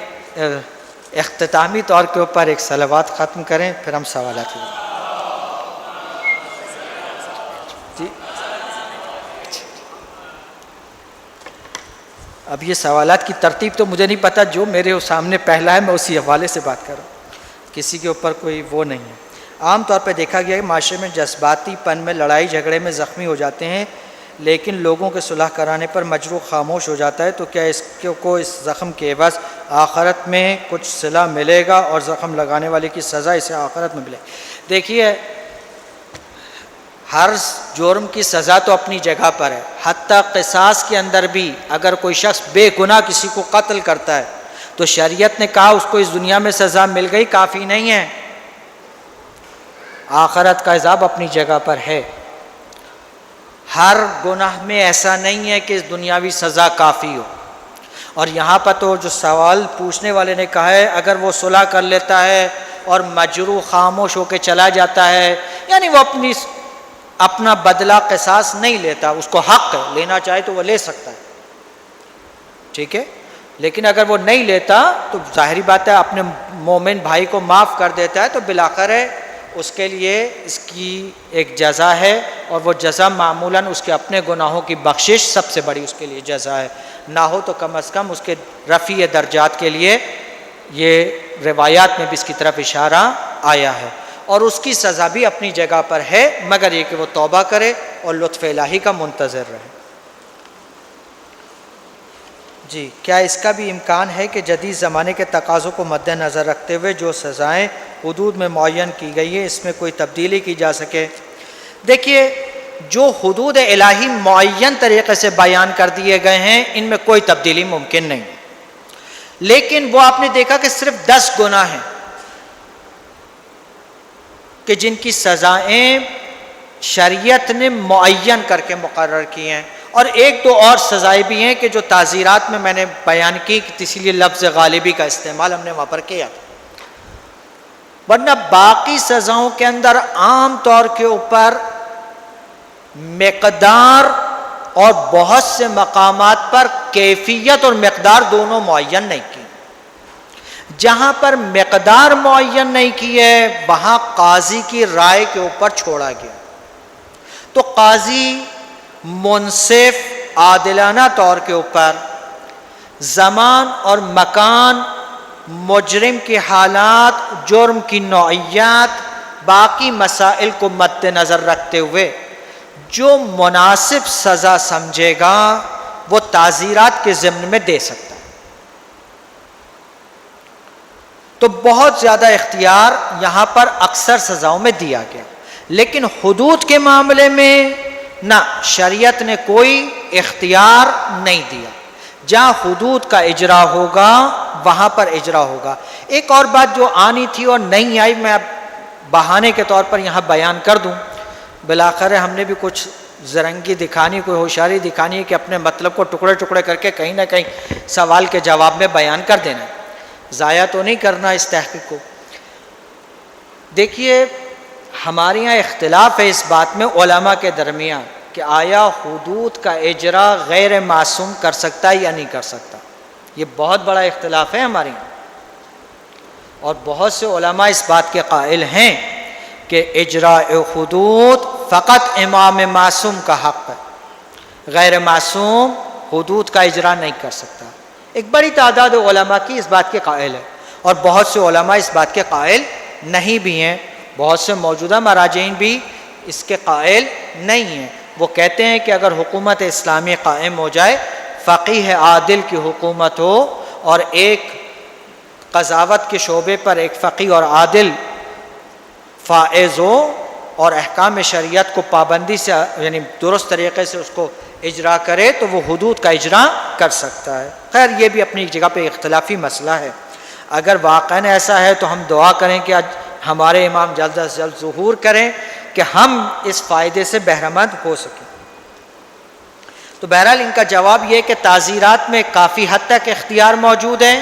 اختتامی طور کے اوپر ایک صلوات ختم کریں، پھر ہم سوالات کریں۔ جی اب یہ سوالات کی ترتیب تو مجھے نہیں پتہ، جو میرے سامنے پہلا ہے میں اسی حوالے سے بات کر رہا ہوں، کسی کے اوپر کوئی وہ نہیں ہے۔ عام طور پہ دیکھا گیا ہے معاشرے میں جذباتی پن میں لڑائی جھگڑے میں زخمی ہو جاتے ہیں، لیکن لوگوں کے صلح کرانے پر مجروح خاموش ہو جاتا ہے، تو کیا اس کو اس زخم کے عوض آخرت میں کچھ صلہ ملے گا اور زخم لگانے والے کی سزا اسے آخرت میں ملے؟ دیکھیے ہر جرم کی سزا تو اپنی جگہ پر ہے، حتیٰ قصاص کے اندر بھی اگر کوئی شخص بے گناہ کسی کو قتل کرتا ہے تو شریعت نے کہا اس کو اس دنیا میں سزا مل گئی کافی نہیں ہے، آخرت کا عذاب اپنی جگہ پر ہے۔ ہر گناہ میں ایسا نہیں ہے کہ اس دنیاوی سزا کافی ہو۔ اور یہاں پر تو جو سوال پوچھنے والے نے کہا ہے اگر وہ صلح کر لیتا ہے اور مجروح خاموش ہو کے چلا جاتا ہے، یعنی وہ اپنا بدلہ قصاص نہیں لیتا، اس کو حق ہے، لینا چاہے تو وہ لے سکتا ہے، ٹھیک ہے، لیکن اگر وہ نہیں لیتا تو ظاہری بات ہے اپنے مومن بھائی کو معاف کر دیتا ہے تو بالآخر ہے اس کے لیے اس کی ایک جزا ہے، اور وہ جزا معمولاً اس کے اپنے گناہوں کی بخشش سب سے بڑی اس کے لیے جزا ہے، نہ ہو تو کم از کم اس کے رفیع درجات کے لیے یہ روایات میں بھی اس کی طرف اشارہ آیا ہے، اور اس کی سزا بھی اپنی جگہ پر ہے، مگر یہ کہ وہ توبہ کرے اور لطف الہی کا منتظر رہے۔ جی کیا اس کا بھی امکان ہے کہ جدید زمانے کے تقاضوں کو مد نظر رکھتے ہوئے جو سزائیں حدود میں معین کی گئی ہے اس میں کوئی تبدیلی کی جا سکے؟ دیکھیے جو حدود الہی معین طریقے سے بیان کر دیے گئے ہیں ان میں کوئی تبدیلی ممکن نہیں، لیکن وہ آپ نے دیکھا کہ صرف 10 گناہ ہیں کہ جن کی سزائیں شریعت نے معین کر کے مقرر کی ہیں، اور ایک دو اور سزائیں بھی ہیں کہ جو تعزیرات میں نے بیان کی، اسی لیے لفظ غالبی کا استعمال ہم نے وہاں پر کیا، ورنہ باقی سزاؤں کے اندر عام طور کے اوپر مقدار اور بہت سے مقامات پر کیفیت اور مقدار دونوں معین نہیں کی، جہاں پر مقدار معین نہیں کی ہے وہاں قاضی کی رائے کے اوپر چھوڑا گیا. تو قاضی منصف عادلانہ طور کے اوپر زمان اور مکان، مجرم کے حالات، جرم کی نوعیات، باقی مسائل کو مد نظر رکھتے ہوئے جو مناسب سزا سمجھے گا وہ تعزیرات کے ضمن میں دے سکتا ہے. تو بہت زیادہ اختیار یہاں پر اکثر سزاؤں میں دیا گیا، لیکن حدود کے معاملے میں نہ، شریعت نے کوئی اختیار نہیں دیا. جہاں حدود کا اجرا ہوگا وہاں پر اجرا ہوگا. ایک اور بات جو آنی تھی اور نہیں آئی، میں اب بہانے کے طور پر یہاں بیان کر دوں. بالآخر ہم نے بھی کچھ زرنگی دکھانی، کوئی ہوشیاری دکھانی ہے کہ اپنے مطلب کو ٹکڑے ٹکڑے کر کے کہیں نہ کہیں سوال کے جواب میں بیان کر دینا ہے. ضائع تو نہیں کرنا اس تحقیق کو. دیکھیے ہمارے یہاں اختلاف ہے اس بات میں علماء کے درمیان کہ آیا حدود کا اجرا غیر معصوم کر سکتا ہے یا نہیں کر سکتا. یہ بہت بڑا اختلاف ہے ہمارے یہاں، اور بہت سے علماء اس بات کے قائل ہیں کہ اجراء حدود فقط امام معصوم کا حق ہے، غیر معصوم حدود کا اجرا نہیں کر سکتا. ایک بڑی تعداد علماء کی اس بات کے قائل ہے، اور بہت سے علماء اس بات کے قائل نہیں بھی ہیں. بہت سے موجودہ مراجعین بھی اس کے قائل نہیں ہیں. وہ کہتے ہیں کہ اگر حکومت اسلامی قائم ہو جائے، فقیہ عادل کی حکومت ہو، اور ایک قضاوت کے شعبے پر ایک فقیہ اور عادل فائز ہو اور احکام شریعت کو پابندی سے یعنی درست طریقے سے اس کو اجرا کرے، تو وہ حدود کا اجرا کر سکتا ہے. خیر یہ بھی اپنی جگہ پہ اختلافی مسئلہ ہے. اگر واقعاً ایسا ہے تو ہم دعا کریں کہ ہمارے امام جلد از جلد ظہور کریں کہ ہم اس فائدے سے بہرمند ہو سکیں. تو بہرحال ان کا جواب یہ کہ تعزیرات میں کافی حد تک اختیار موجود ہے،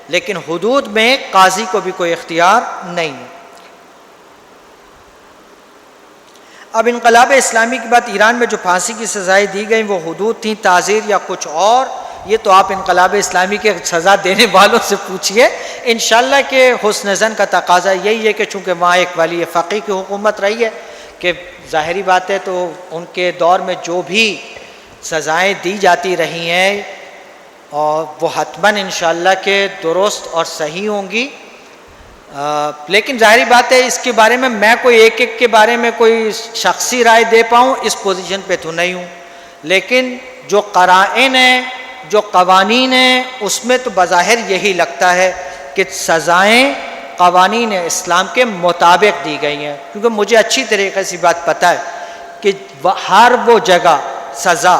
لیکن حدود میں قاضی کو بھی کوئی اختیار نہیں ہے. اب انقلاب اسلامی کے بعد ایران میں جو پھانسی کی سزائیں دی گئیں وہ حدود تھیں، تعزیر یا کچھ اور؟ یہ تو آپ انقلاب اسلامی کے سزا دینے والوں سے پوچھئے. انشاءاللہ کہ حسن ظن کا تقاضا یہی ہے کہ چونکہ وہاں ایک ولی فقیہ کی حکومت رہی ہے، کہ ظاہری بات ہے تو ان کے دور میں جو بھی سزائیں دی جاتی رہی ہیں اور وہ حتماً انشاءاللہ کہ درست اور صحیح ہوں گی. لیکن ظاہری بات ہے اس کے بارے میں کوئی ایک ایک کے بارے میں کوئی شخصی رائے دے پاؤں اس پوزیشن پہ تو نہیں ہوں، لیکن جو قرائن ہیں، جو قوانین ہیں، اس میں تو بظاہر یہی لگتا ہے کہ سزائیں قوانین اسلام کے مطابق دی گئی ہیں. کیونکہ مجھے اچھی طریقے سے بات پتہ ہے کہ ہر وہ جگہ سزا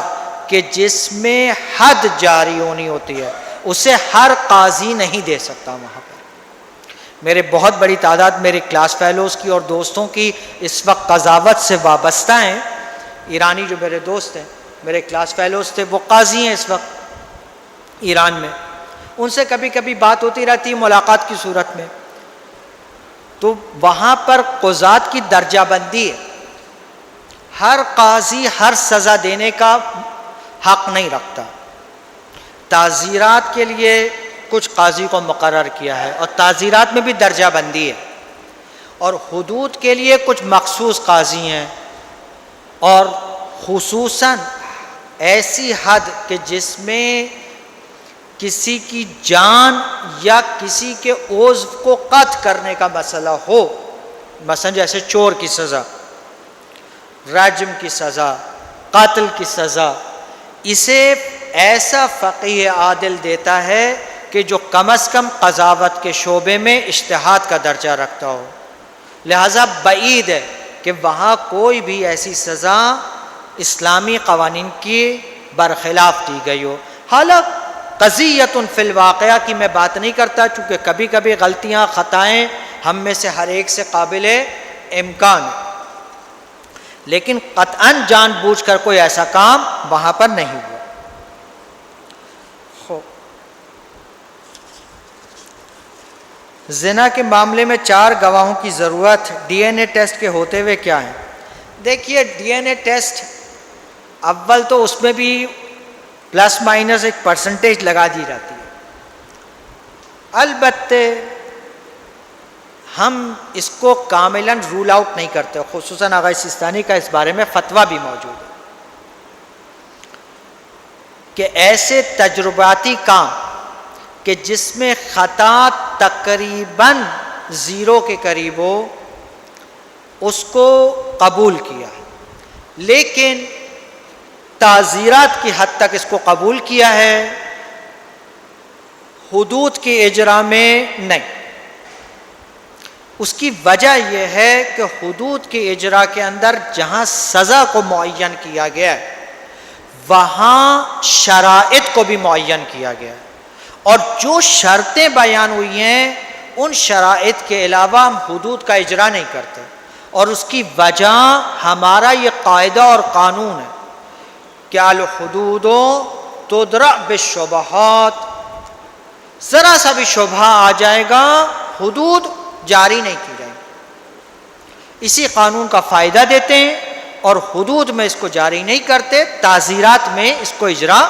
کہ جس میں حد جاری ہونی ہوتی ہے اسے ہر قاضی نہیں دے سکتا. وہاں پر میرے بہت بڑی تعداد میرے کلاس فیلوز کی اور دوستوں کی اس وقت قضاوت سے وابستہ ہیں. ایرانی جو میرے دوست ہیں، میرے کلاس فیلوز تھے، وہ قاضی ہیں اس وقت ایران میں. ان سے کبھی کبھی بات ہوتی رہتی ہے ملاقات کی صورت میں. تو وہاں پر قضات کی درجہ بندی ہے. ہر قاضی ہر سزا دینے کا حق نہیں رکھتا. تعزیرات کے لیے کچھ قاضی کو مقرر کیا ہے، اور تعزیرات میں بھی درجہ بندی ہے. اور حدود کے لیے کچھ مخصوص قاضی ہیں، اور خصوصاً ایسی حد کہ جس میں کسی کی جان یا کسی کے عضو کو قطع کرنے کا مسئلہ ہو، مثلا جیسے چور کی سزا، رجم کی سزا، قتل کی سزا، اسے ایسا فقیہ عادل دیتا ہے کہ جو کم از کم قضاوت کے شعبے میں اجتہاد کا درجہ رکھتا ہو. لہذا بعید ہے کہ وہاں کوئی بھی ایسی سزا اسلامی قوانین کی برخلاف دی گئی ہو. حالانکہ قضیۃ فی الواقعہ کی میں بات نہیں کرتا، چونکہ کبھی کبھی غلطیاں خطائیں ہم میں سے ہر ایک سے قابل امکان، لیکن قطعاً جان بوجھ کر کوئی ایسا کام وہاں پر نہیں ہوا. زنا کے معاملے میں 4 گواہوں کی ضرورت ڈی این اے ٹیسٹ کے ہوتے ہوئے کیا ہے؟ دیکھیے ڈی این اے ٹیسٹ اول تو اس میں بھی پلس مائنس ایک پرسنٹیج لگا دی جاتی ہے. البتہ ہم اس کو کاملاً رول آؤٹ نہیں کرتے، خصوصاً آغا سیستانی کا اس بارے میں فتویٰ بھی موجود ہے کہ ایسے تجرباتی کام کہ جس میں خطا تقریباً زیرو کے قریب ہو اس کو قبول کیا، لیکن تعزیرات کی حد تک اس کو قبول کیا ہے، حدود کی اجرا میں نہیں۔ اس کی وجہ یہ ہے کہ حدود کی اجرا کے اندر جہاں سزا کو معین کیا گیا ہے وہاں شرائط کو بھی معین کیا گیا ہے، اور جو شرطیں بیان ہوئی ہیں ان شرائط کے علاوہ ہم حدود کا اجرا نہیں کرتے، اور اس کی وجہ ہمارا یہ قاعدہ اور قانون ہے کہ الحدود تدرأ بالشبہات، ذرا سا بھی شبہ آ جائے گا حدود جاری نہیں کی جائے گی۔ اسی قانون کا فائدہ دیتے ہیں اور حدود میں اس کو جاری نہیں کرتے، تعزیرات میں اس کو اجرا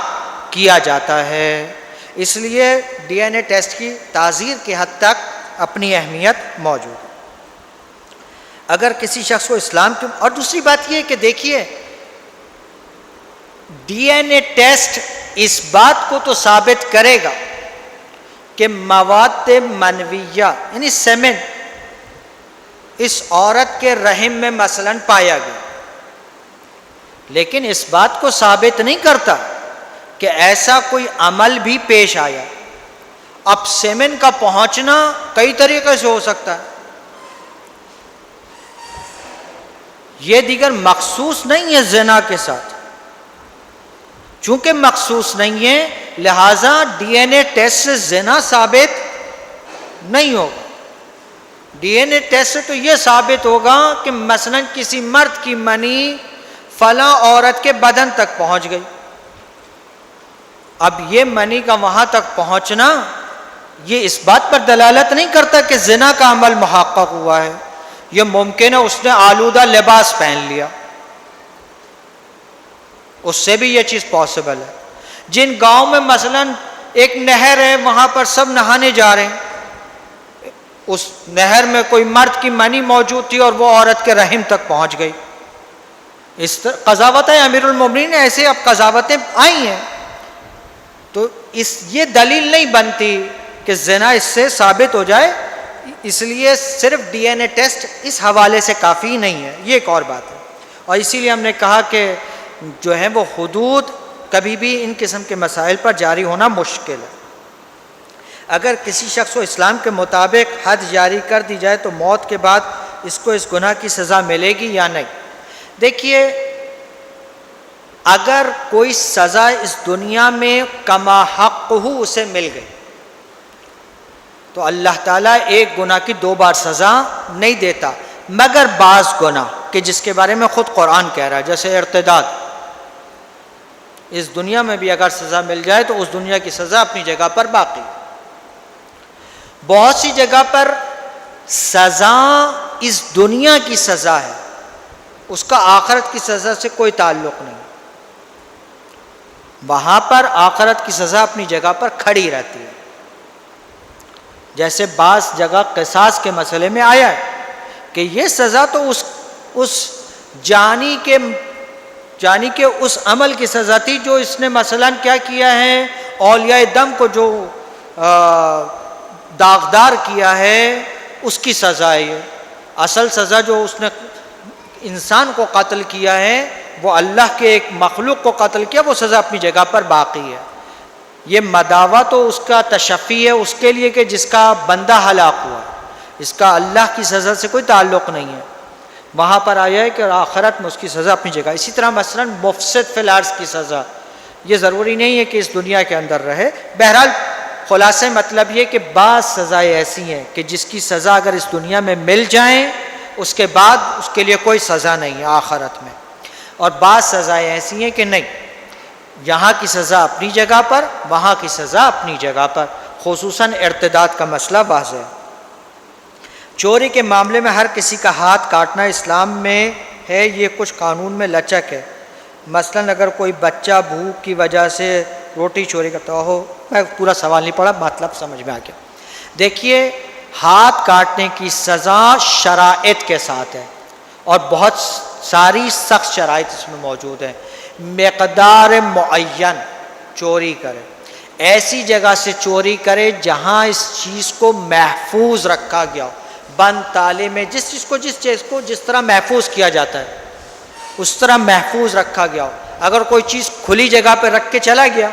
کیا جاتا ہے۔ اس لیے ڈی این اے ٹیسٹ کی تعزیر کی حد تک اپنی اہمیت موجود ہے۔ اگر کسی شخص کو اسلام کی، اور دوسری بات یہ ہے کہ دیکھیے ڈی این اے ٹیسٹ اس بات کو تو ثابت کرے گا کہ مواد منویہ یعنی سیمن اس عورت کے رحم میں مثلاً پایا گیا، لیکن اس بات کو ثابت نہیں کرتا کہ ایسا کوئی عمل بھی پیش آیا۔ اب سیمن کا پہنچنا کئی طریقے سے ہو سکتا ہے، یہ دیگر مخصوص نہیں ہے زنا کے ساتھ، چونکہ مخصوص نہیں ہے لہذا ڈی این اے ٹیسٹ سے زنا ثابت نہیں ہوگا۔ ڈی این اے ٹیسٹ سے تو یہ ثابت ہوگا کہ مثلاً کسی مرد کی منی فلاں عورت کے بدن تک پہنچ گئی۔ اب یہ منی کا وہاں تک پہنچنا یہ اس بات پر دلالت نہیں کرتا کہ زنا کا عمل محقق ہوا ہے، یہ ممکن ہے اس نے آلودہ لباس پہن لیا، اس سے بھی یہ چیز پاسبل ہے۔ جن گاؤں میں مثلاً ایک نہر ہے وہاں پر سب نہانے جا رہے ہیں، اس نہر میں کوئی مرد کی منی موجود تھی اور وہ عورت کے رحم تک پہنچ گئی، اس طرح قضاوتیں امیر المومنین ایسے اب قضاوتیں آئی ہیں، تو یہ دلیل نہیں بنتی کہ زنا اس سے ثابت ہو جائے، اس لیے صرف ڈی این اے ٹیسٹ اس حوالے سے کافی نہیں ہے، یہ ایک اور بات ہے۔ اور اسی لیے ہم نے کہا کہ جو ہے وہ حدود کبھی بھی ان قسم کے مسائل پر جاری ہونا مشکل ہے۔ اگر کسی شخص کو اسلام کے مطابق حد جاری کر دی جائے تو موت کے بعد اس کو اس گناہ کی سزا ملے گی یا نہیں؟ دیکھیے اگر کوئی سزا اس دنیا میں کما حق ہو اسے مل گئی تو اللہ تعالیٰ ایک گناہ کی 2 بار سزا نہیں دیتا، مگر بعض گناہ کہ جس کے بارے میں خود قرآن کہہ رہا ہے، جیسے ارتداد، اس دنیا میں بھی اگر سزا مل جائے تو اس دنیا کی سزا اپنی جگہ پر باقی۔ بہت سی جگہ پر سزا اس دنیا کی سزا ہے، اس کا آخرت کی سزا سے کوئی تعلق نہیں، وہاں پر آخرت کی سزا اپنی جگہ پر کھڑی رہتی ہے۔ جیسے بعض جگہ قصاص کے مسئلے میں آیا ہے کہ یہ سزا تو اس جانی کے اس عمل کی سزا تھی جو اس نے مثلاً کیا کیا ہے، اولیاء دم کو جو داغدار کیا ہے اس کی سزا ہے۔ یہ اصل سزا جو اس نے انسان کو قتل کیا ہے، وہ اللہ کے ایک مخلوق کو قتل کیا، وہ سزا اپنی جگہ پر باقی ہے۔ یہ مداوع تو اس کا تشفی ہے اس کے لیے کہ جس کا بندہ ہلاک ہوا، اس کا اللہ کی سزا سے کوئی تعلق نہیں ہے۔ وہاں پر آیا ہے کہ آخرت میں اس کی سزا اپنی جگہ۔ اسی طرح مثلاً مفسد فی الارض کی سزا، یہ ضروری نہیں ہے کہ اس دنیا کے اندر رہے۔ بہرحال خلاصہ مطلب یہ کہ بعض سزائیں ایسی ہیں کہ جس کی سزا اگر اس دنیا میں مل جائیں اس کے بعد اس کے لیے کوئی سزا نہیں ہے آخرت میں، اور بعض سزائیں ایسی ہیں کہ نہیں، یہاں کی سزا اپنی جگہ پر، وہاں کی سزا اپنی جگہ پر۔ خصوصاً ارتداد کا مسئلہ واضح ہے۔ چوری کے معاملے میں ہر کسی کا ہاتھ کاٹنا اسلام میں ہے، یہ کچھ قانون میں لچک ہے۔ مثلاً اگر کوئی بچہ بھوک کی وجہ سے روٹی چوری کرتا ہو، میں پورا سوال نہیں پڑھا، مطلب سمجھ میں آ گیا۔ دیکھیے ہاتھ کاٹنے کی سزا شرائط کے ساتھ ہے اور بہت ساری سخت شرائط اس میں موجود ہیں. مقدار معین چوری کرے، ایسی جگہ سے چوری کرے جہاں اس چیز کو محفوظ رکھا گیا ہو، بند تالے میں، جس چیز کو جس طرح محفوظ کیا جاتا ہے اس طرح محفوظ رکھا گیا ہو. اگر کوئی چیز کھلی جگہ پہ رکھ کے چلا گیا،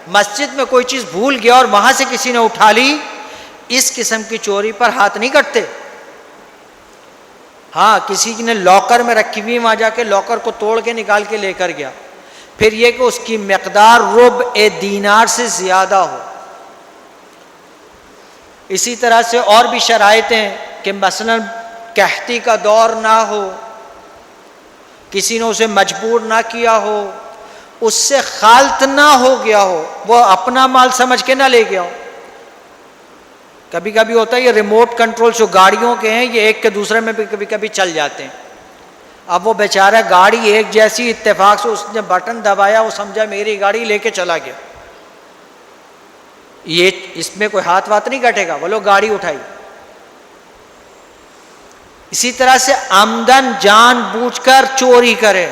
مسجد میں کوئی چیز بھول گیا اور وہاں سے کسی نے اٹھا لی، اس قسم کی چوری پر ہاتھ نہیں کٹتے. ہاں کسی نے لاکر میں رکھی ہوئی، وہاں جا کے لاکر کو توڑ کے نکال کے لے کر گیا، پھر یہ کہ اس کی مقدار ربع دینار سے زیادہ ہو. اسی طرح سے اور بھی شرائط ہیں کہ مثلا قحطی کا دور نہ ہو، کسی نے اسے مجبور نہ کیا ہو، اس سے خالط نہ ہو گیا ہو، وہ اپنا مال سمجھ کے نہ لے گیا ہو. کبھی کبھی ہوتا ہے یہ ریموٹ کنٹرول جو گاڑیوں کے ہیں، یہ ایک کے دوسرے میں بھی کبھی کبھی چل جاتے ہیں. اب وہ بیچارہ گاڑی ایک جیسی، اتفاق سے اس نے بٹن دبایا، وہ سمجھا میری گاڑی، لے کے چلا گیا. یہ اس میں کوئی ہاتھ وات نہیں کٹے گا، وہ لوگ گاڑی اٹھائی. اسی طرح سے عمدن جان بوجھ کر چوری کرے،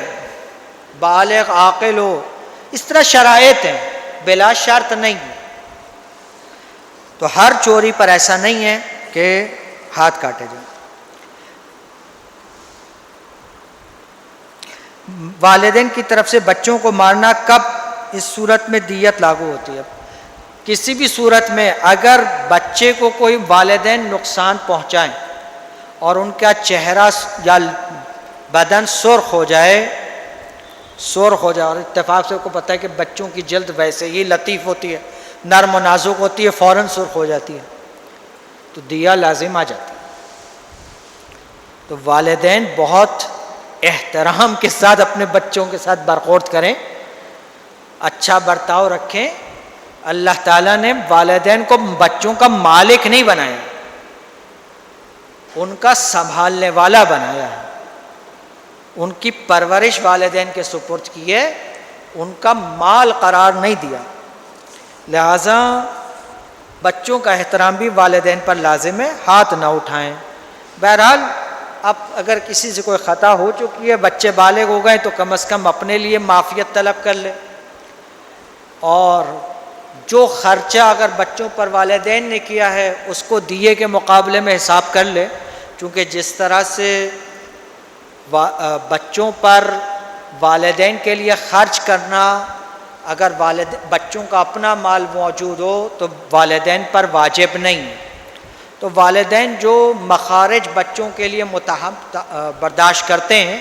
بالغ عاقل ہو، اس طرح شرائط ہیں، بلا شرط نہیں. تو ہر چوری پر ایسا نہیں ہے کہ ہاتھ کاٹے جائیں. والدین کی طرف سے بچوں کو مارنا کب اس صورت میں دیت لاگو ہوتی ہے؟ کسی بھی صورت میں اگر بچے کو کوئی والدین نقصان پہنچائیں اور ان کا چہرہ یا بدن سرخ ہو جائے، اور اتفاق سے کو پتہ ہے کہ بچوں کی جلد ویسے ہی لطیف ہوتی ہے، نرم و نازک ہوتی ہے، فوراً سرخ ہو جاتی ہے، تو دیا لازم آ جاتی ہے. تو والدین بہت احترام کے ساتھ اپنے بچوں کے ساتھ برخورد کریں، اچھا برتاؤ رکھیں. اللہ تعالیٰ نے والدین کو بچوں کا مالک نہیں بنایا، ان کا سنبھالنے والا بنایا ہے. ان کی پرورش والدین کے سپرد کی ہے، ان کا مال قرار نہیں دیا. لہذا بچوں کا احترام بھی والدین پر لازم ہے، ہاتھ نہ اٹھائیں. بہرحال اب اگر کسی سے کوئی خطا ہو چکی ہے، بچے بالغ ہو گئے، تو کم از کم اپنے لیے معافیت طلب کر لے، اور جو خرچہ اگر بچوں پر والدین نے کیا ہے اس کو دیے کے مقابلے میں حساب کر لے. چونکہ جس طرح سے بچوں پر والدین کے لیے خرچ کرنا، اگر بچوں کا اپنا مال موجود ہو تو والدین پر واجب نہیں. تو والدین جو مخارج بچوں کے لیے برداشت کرتے ہیں،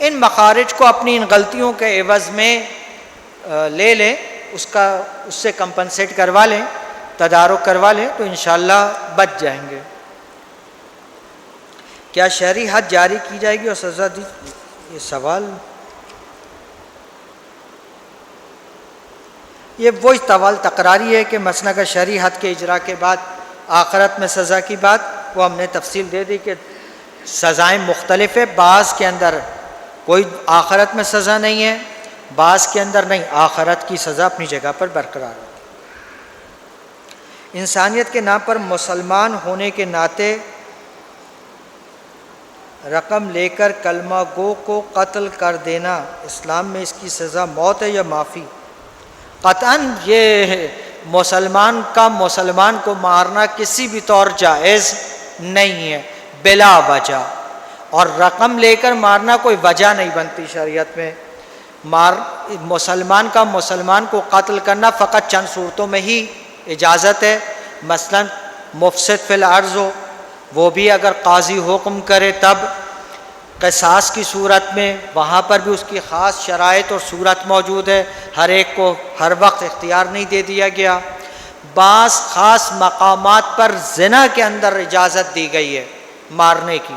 ان مخارج کو اپنی ان غلطیوں کے عوض میں لے لیں، اس سے کمپنسیٹ کروا لیں، تدارک کروا لیں، تو انشاءاللہ بچ جائیں گے. کیا شرعی حد جاری کی جائے گی اور سزا دی؟ یہ سوال، یہ وہی طوال تکراری ہے کہ مثلا اگر شرعی حد کے اجرا کے بعد آخرت میں سزا کی بات، وہ ہم نے تفصیل دے دی کہ سزائیں مختلف ہے. بعض کے اندر کوئی آخرت میں سزا نہیں ہے، بعض کے اندر نہیں، آخرت کی سزا اپنی جگہ پر برقرار ہے. انسانیت کے نام پر مسلمان ہونے کے ناطے رقم لے کر کلمہ گو کو قتل کر دینا، اسلام میں اس کی سزا موت ہے یا معافی؟ قطعاً یہ مسلمان کو مارنا کسی بھی طور جائز نہیں ہے بلا وجہ، اور رقم لے کر مارنا کوئی وجہ نہیں بنتی شریعت میں. مسلمان کو قتل کرنا فقط چند صورتوں میں ہی اجازت ہے. مثلا مفسد فی الارض ہو، وہ بھی اگر قاضی حکم کرے تب. قصاص کی صورت میں وہاں پر بھی اس کی خاص شرائط اور صورت موجود ہے، ہر ایک کو ہر وقت اختیار نہیں دے دیا گیا. بعض خاص مقامات پر زنا کے اندر اجازت دی گئی ہے مارنے کی،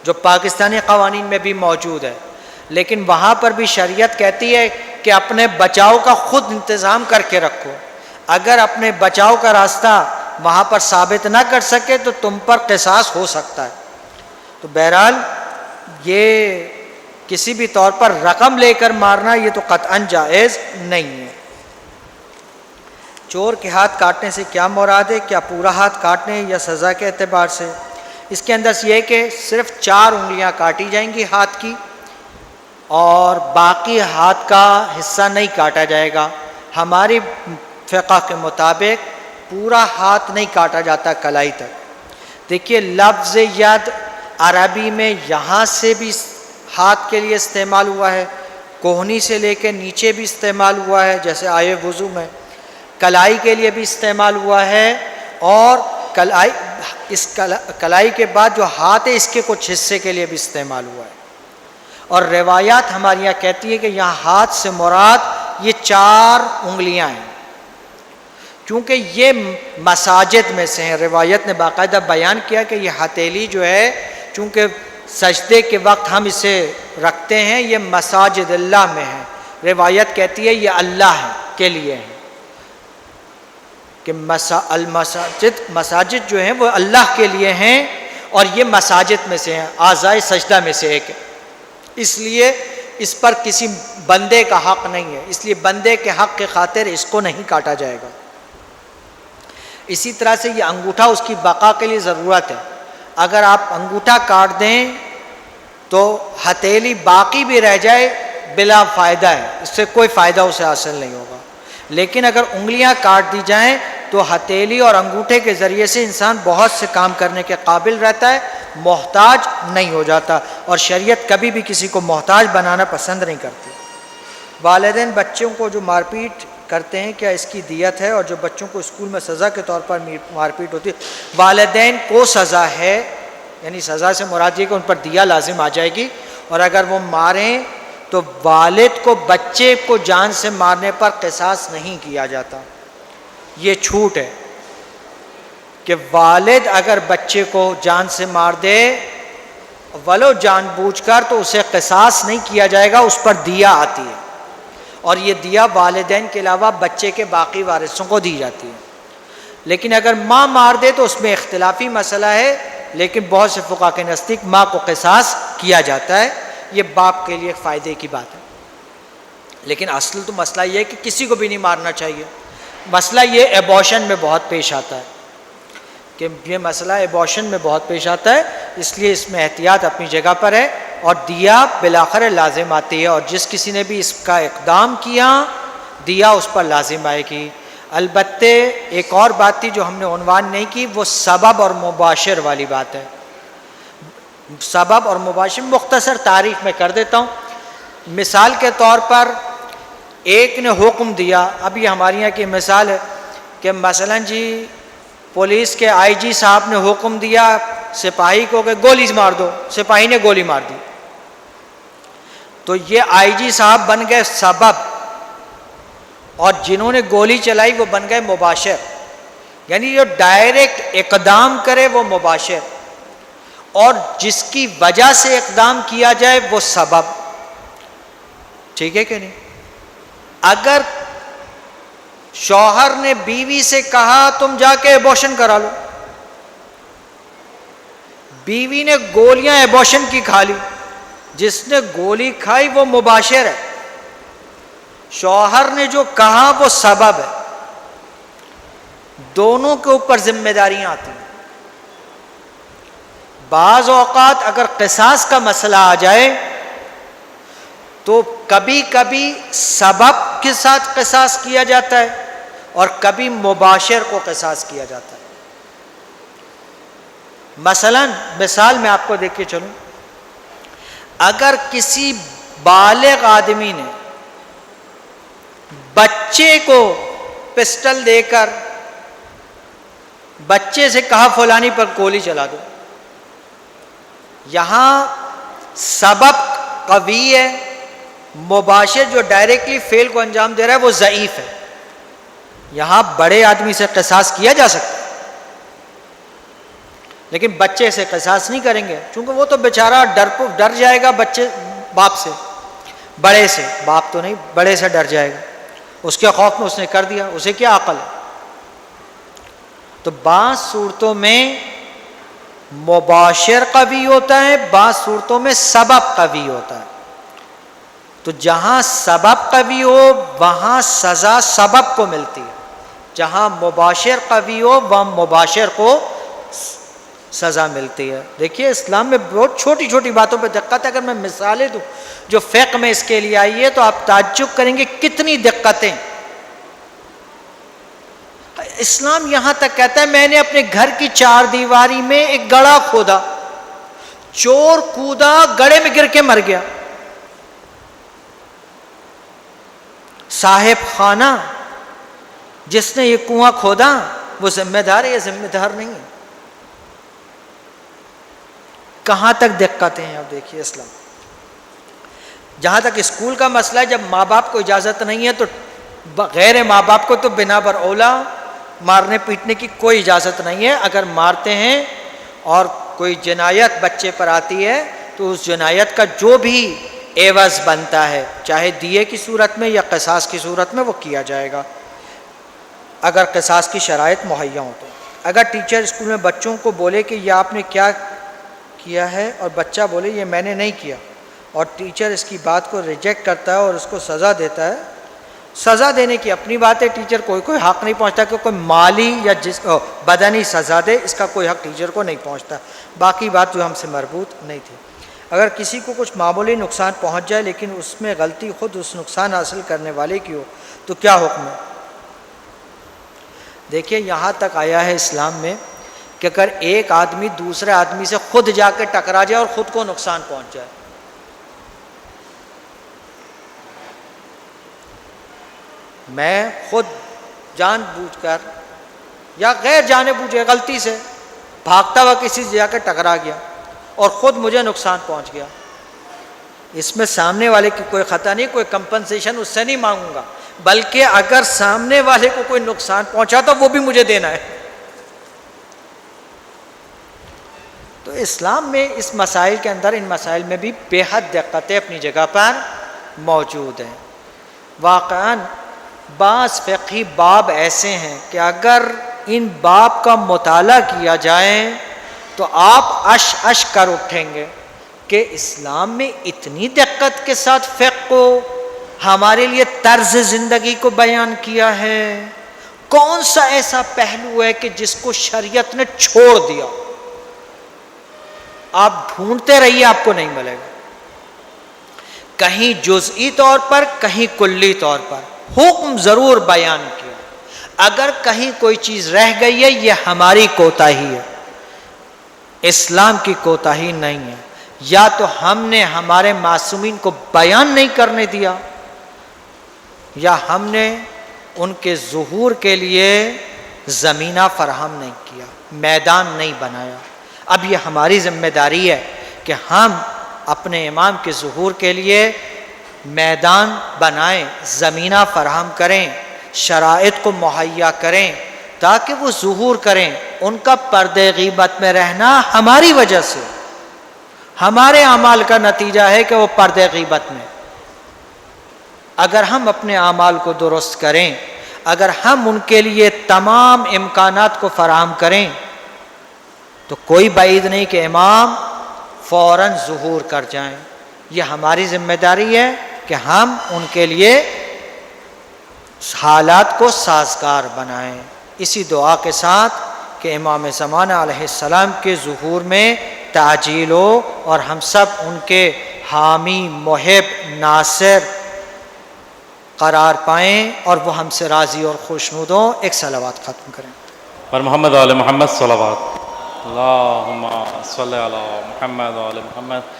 جو پاکستانی قوانین میں بھی موجود ہے، لیکن وہاں پر بھی شریعت کہتی ہے کہ اپنے بچاؤ کا خود انتظام کر کے رکھو. اگر اپنے بچاؤ کا راستہ وہاں پر ثابت نہ کر سکے تو تم پر قصاص ہو سکتا ہے. تو بہرحال یہ کسی بھی طور پر رقم لے کر مارنا یہ تو قطعاً جائز نہیں ہے. چور کے ہاتھ کاٹنے سے کیا مراد ہے؟ کیا پورا ہاتھ کاٹنے یا سزا کے اعتبار سے؟ اس کے اندر یہ ہے کہ صرف 4 انگلیاں کاٹی جائیں گی ہاتھ کی، اور باقی ہاتھ کا حصہ نہیں کاٹا جائے گا۔ ہماری فقہ کے مطابق پورا ہاتھ نہیں کاٹا جاتا کلائی تک۔ دیکھیے لفظ ید عربی میں یہاں سے بھی ہاتھ کے لیے استعمال ہوا ہے، کوہنی سے لے کے نیچے بھی استعمال ہوا ہے، جیسے آئے وضو میں کلائی کے لیے بھی استعمال ہوا ہے، اور کلائی کے بعد جو ہاتھ ہے اس کے کچھ حصے کے لیے بھی استعمال ہوا ہے۔ اور روایات ہماری یہاں کہتی ہے کہ یہاں ہاتھ سے مراد یہ 4 انگلیاں ہیں، کیونکہ یہ مساجد میں سے ہیں۔ روایت نے باقاعدہ بیان کیا کہ یہ ہتھیلی جو ہے، چونکہ سجدے کے وقت ہم اسے رکھتے ہیں، یہ مساجد اللہ میں ہے۔ روایت کہتی ہے یہ اللہ کے لیے ہے، کہ مساجد جو ہیں وہ اللہ کے لیے ہیں، اور یہ مساجد میں سے ہیں، اعضائے سجدہ میں سے ایک ہے، اس لیے اس پر کسی بندے کا حق نہیں ہے، اس لیے بندے کے حق کے خاطر اس کو نہیں کاٹا جائے گا۔ اسی طرح سے یہ انگوٹھا اس کی بقا کے لیے ضرورت ہے، اگر آپ انگوٹھا کاٹ دیں تو ہتھیلی باقی بھی رہ جائے بلا فائدہ ہے، اس سے کوئی فائدہ اسے حاصل نہیں ہوگا۔ لیکن اگر انگلیاں کاٹ دی جائیں تو ہتھیلی اور انگوٹھے کے ذریعے سے انسان بہت سے کام کرنے کے قابل رہتا ہے، محتاج نہیں ہو جاتا، اور شریعت کبھی بھی کسی کو محتاج بنانا پسند نہیں کرتی۔ والدین بچوں کو جو مار پیٹ کرتے ہیں کیا اس کی دیت ہے؟ اور جو بچوں کو اسکول میں سزا کے طور پر مار پیٹ ہوتی ہے، والدین کو سزا ہے، یعنی سزا سے مراد یہ کہ ان پر دیا لازم آ جائے گی، اور اگر وہ ماریں تو والد کو بچے کو جان سے مارنے پر قصاص نہیں کیا جاتا، یہ چھوٹ ہے کہ والد اگر بچے کو جان سے مار دے ولو جان بوجھ کر تو اسے قصاص نہیں کیا جائے گا، اس پر دیا آتی ہے، اور یہ دیا والدین کے علاوہ بچے کے باقی وارثوں کو دی جاتی ہے۔ لیکن اگر ماں مار دے تو اس میں اختلافی مسئلہ ہے، لیکن بہت سے فقہا کے نزدیک ماں کو قصاص کیا جاتا ہے، یہ باپ کے لیے فائدے کی بات ہے۔ لیکن اصل تو مسئلہ یہ ہے کہ کسی کو بھی نہیں مارنا چاہیے۔ مسئلہ یہ ایبورشن میں بہت پیش آتا ہے، کہ یہ مسئلہ ایبورشن میں بہت پیش آتا ہے، اس لیے اس میں احتیاط اپنی جگہ پر ہے، اور دیا بالآخر لازم آتی ہے، اور جس کسی نے بھی اس کا اقدام کیا دیا اس پر لازم آئے گی۔ البتہ ایک اور بات تھی جو ہم نے عنوان نہیں کی، وہ سبب اور مباشر والی بات ہے۔ سبب اور مباشر مختصر تعریف میں کر دیتا ہوں۔ مثال کے طور پر ایک نے حکم دیا، اب یہ ہمارے یہاں کی مثال ہے کہ مثلا جی پولیس کے آئی جی صاحب نے حکم دیا سپاہی کو کہ گولی مار دو، سپاہی نے گولی مار دی، تو یہ آئی جی صاحب بن گئے سبب، اور جنہوں نے گولی چلائی وہ بن گئے مباشر، یعنی جو ڈائریکٹ اقدام کرے وہ مباشر، اور جس کی وجہ سے اقدام کیا جائے وہ سبب۔ ٹھیک ہے کہ نہیں؟ اگر شوہر نے بیوی سے کہا تم جا کے ایبورشن کرا لو، بیوی نے گولیاں ایبورشن کی کھا لی، جس نے گولی کھائی وہ مباشر ہے، شوہر نے جو کہا وہ سبب ہے، دونوں کے اوپر ذمہ داریاں آتی ہیں۔ بعض اوقات اگر قصاص کا مسئلہ آ جائے تو کبھی کبھی سبب کے ساتھ قصاص کیا جاتا ہے اور کبھی مباشر کو قصاص کیا جاتا ہے۔ مثلا مثال میں آپ کو دیکھ کے چلوں، اگر کسی بالغ آدمی نے بچے کو پسٹل دے کر بچے سے کہا فلانی پر گولی چلا دو، یہاں سبب قوی ہے، مباشر جو ڈائریکٹلی فعل کو انجام دے رہا ہے وہ ضعیف ہے، یہاں بڑے آدمی سے قصاص کیا جا سکتا ہے، لیکن بچے سے قصاص نہیں کریں گے، چونکہ وہ تو بیچارہ ڈر جائے گا بچے باپ سے، بڑے سے، باپ تو نہیں بڑے سے ڈر جائے گا، اس کے خوف میں اس نے کر دیا، اسے کیا عقل ہے؟ تو بعض صورتوں میں مباشر قوی ہوتا ہے، بعض صورتوں میں سبب قوی ہوتا ہے، تو جہاں سبب قوی ہو وہاں سزا سبب کو ملتی ہے، جہاں مباشر قوی ہو وہاں مباشر کو سزا ملتی ہے۔ دیکھیے اسلام میں بہت چھوٹی چھوٹی باتوں پہ دقت ہے، اگر میں مثالیں دوں جو فقہ میں اس کے لیے آئی ہے تو آپ تعجب کریں گے کتنی دقتیں۔ اسلام یہاں تک کہتا ہے میں نے اپنے گھر کی چار دیواری میں ایک گڑھا کھودا، چور کودا گڑھے میں گر کے مر گیا، صاحب خانہ جس نے یہ کنواں کھودا وہ ذمہ دار ہے یا ذمہ دار نہیں ہے؟ کہاں تک دقتیں ہیں؟ اب دیکھیے اسلام جہاں تک اسکول کا مسئلہ ہے، جب ماں باپ کو اجازت نہیں ہے تو غیر ماں باپ کو تو بنا بر اولا مارنے پیٹنے کی کوئی اجازت نہیں ہے۔ اگر مارتے ہیں اور کوئی جنایت بچے پر آتی ہے تو اس جنایت کا جو بھی عوض بنتا ہے چاہے دیے کی صورت میں یا قصاص کی صورت میں وہ کیا جائے گا، اگر قصاص کی شرائط مہیا ہو تو۔ اگر ٹیچر اسکول میں بچوں کو بولے کہ یہ آپ نے کیا کیا ہے اور بچہ بولے یہ میں نے نہیں کیا، اور ٹیچر اس کی بات کو ریجیکٹ کرتا ہے اور اس کو سزا دیتا ہے، سزا دینے کی اپنی بات ہے، ٹیچر کوئی حق نہیں پہنچتا کہ کوئی مالی یا بدنی سزا دے، اس کا کوئی حق ٹیچر کو نہیں پہنچتا، باقی بات جو ہم سے مربوط نہیں تھی۔ اگر کسی کو کچھ معمولی نقصان پہنچ جائے لیکن اس میں غلطی خود اس نقصان حاصل کرنے والے کی ہو تو کیا حکم ہے؟ دیکھیے یہاں تک آیا ہے اسلام میں کہ اگر ایک آدمی دوسرے آدمی سے خود جا کے ٹکرا جائے اور خود کو نقصان پہنچ جائے، میں خود جان بوجھ کر یا غیر جانے بوجھے غلطی سے بھاگتا ہوا کسی سے جا کے ٹکرا گیا اور خود مجھے نقصان پہنچ گیا، اس میں سامنے والے کی کوئی خطا نہیں، کوئی کمپنسیشن اس سے نہیں مانگوں گا، بلکہ اگر سامنے والے کو کوئی نقصان پہنچا تو وہ بھی مجھے دینا ہے۔ تو اسلام میں اس مسائل کے اندر ان مسائل میں بھی بے حد دقتیں اپنی جگہ پر موجود ہیں۔ واقعاً بعض فقہی باب ایسے ہیں کہ اگر ان باب کا مطالعہ کیا جائے تو آپ اش کر اٹھیں گے کہ اسلام میں اتنی دقت کے ساتھ فقہ کو ہمارے لیے طرز زندگی کو بیان کیا ہے، کون سا ایسا پہلو ہے کہ جس کو شریعت نے چھوڑ دیا؟ آپ ڈھونڈتے رہیے آپ کو نہیں ملے گا، کہیں جزئی طور پر کہیں کلی طور پر حکم ضرور بیان کیا، اگر کہیں کوئی چیز رہ گئی ہے یہ ہماری کوتاہی ہے، اسلام کی کوتاہی نہیں ہے، یا تو ہم نے ہمارے معصومین کو بیان نہیں کرنے دیا یا ہم نے ان کے ظہور کے لیے زمینہ فراہم نہیں کیا، میدان نہیں بنایا۔ اب یہ ہماری ذمہ داری ہے کہ ہم اپنے امام کے ظہور کے لیے میدان بنائیں، زمینہ فراہم کریں، شرائط کو مہیا کریں تاکہ وہ ظہور کریں۔ ان کا پردے غیبت میں رہنا ہماری وجہ سے، ہمارے اعمال کا نتیجہ ہے کہ وہ پردے غیبت میں۔ اگر ہم اپنے اعمال کو درست کریں، اگر ہم ان کے لیے تمام امکانات کو فراہم کریں تو کوئی بعید نہیں کہ امام فوراً ظہور کر جائیں۔ یہ ہماری ذمہ داری ہے کہ ہم ان کے لیے حالات کو سازگار بنائیں، اسی دعا کے ساتھ کہ امام زمانہ علیہ السلام کے ظہور میں تعجیل ہو اور ہم سب ان کے حامی، محب، ناصر قرار پائیں اور وہ ہم سے راضی اور خوشنود ہوں۔ ایک صلوات ختم کریں۔ اور محمد آل محمد صلوات، اللہم صلی علی محمد آل محمد۔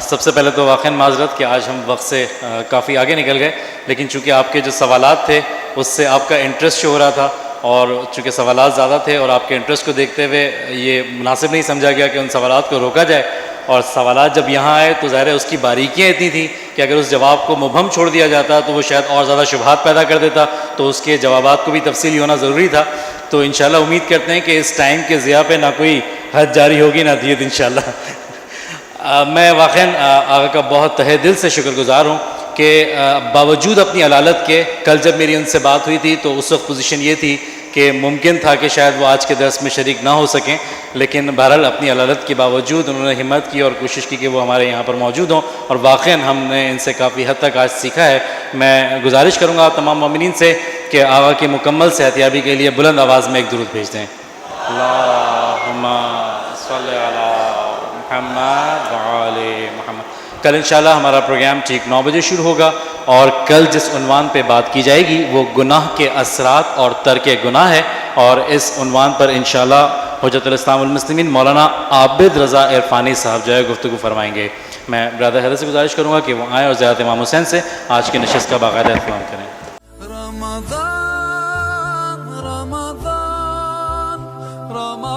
سب سے پہلے تو واقعاً معذرت کہ آج ہم وقت سے کافی آگے نکل گئے، لیکن چونکہ آپ کے جو سوالات تھے اس سے آپ کا انٹرسٹ شو ہو رہا تھا، اور چونکہ سوالات زیادہ تھے اور آپ کے انٹرسٹ کو دیکھتے ہوئے یہ مناسب نہیں سمجھا گیا کہ ان سوالات کو روکا جائے، اور سوالات جب یہاں آئے تو ظاہر ہے اس کی باریکیاں اتنی تھیں کہ اگر اس جواب کو مبہم چھوڑ دیا جاتا تو وہ شاید اور زیادہ شبہات پیدا کر دیتا، تو اس کے جوابات کو بھی تفصیلی ہونا ضروری تھا۔ تو انشاءاللہ امید کرتے ہیں کہ اس ٹائم کے ضیاع پہ نہ کوئی حد جاری ہوگی نہ دیت انشاءاللہ۔ میں واقعاً آقا کا بہت تہہ دل سے شکر گزار ہوں کہ باوجود اپنی علالت کے کل جب میری ان سے بات ہوئی تھی تو اس وقت پوزیشن یہ تھی کہ ممکن تھا کہ شاید وہ آج کے درس میں شریک نہ ہو سکیں، لیکن بہرحال اپنی علالت کے باوجود انہوں نے ہمت کی اور کوشش کی کہ وہ ہمارے یہاں پر موجود ہوں، اور واقعاً ہم نے ان سے کافی حد تک آج سیکھا ہے۔ میں گزارش کروں گا تمام مومنین سے کہ آقا کی مکمل صحتیابی کے لیے بلند آواز میں ایک درود بھیج دیں. اللہم صلی علی محمد وعلی محمد. کل انشاءاللہ ہمارا پروگرام ٹھیک 9 بجے شروع ہوگا، اور کل جس عنوان پہ بات کی جائے گی وہ گناہ کے اثرات اور ترک گناہ ہے، اور اس عنوان پر انشاءاللہ حجت الاسلام والمسلمین مولانا عابد رضا عرفانی صاحب جو ہے گفتگو فرمائیں گے. میں برادر حیدر سے گزارش کروں گا کہ وہ آئیں اور زیارت امام حسین سے آج کی نشست کا باقاعدہ اہتمام کریں. رمضان رمضان رمضان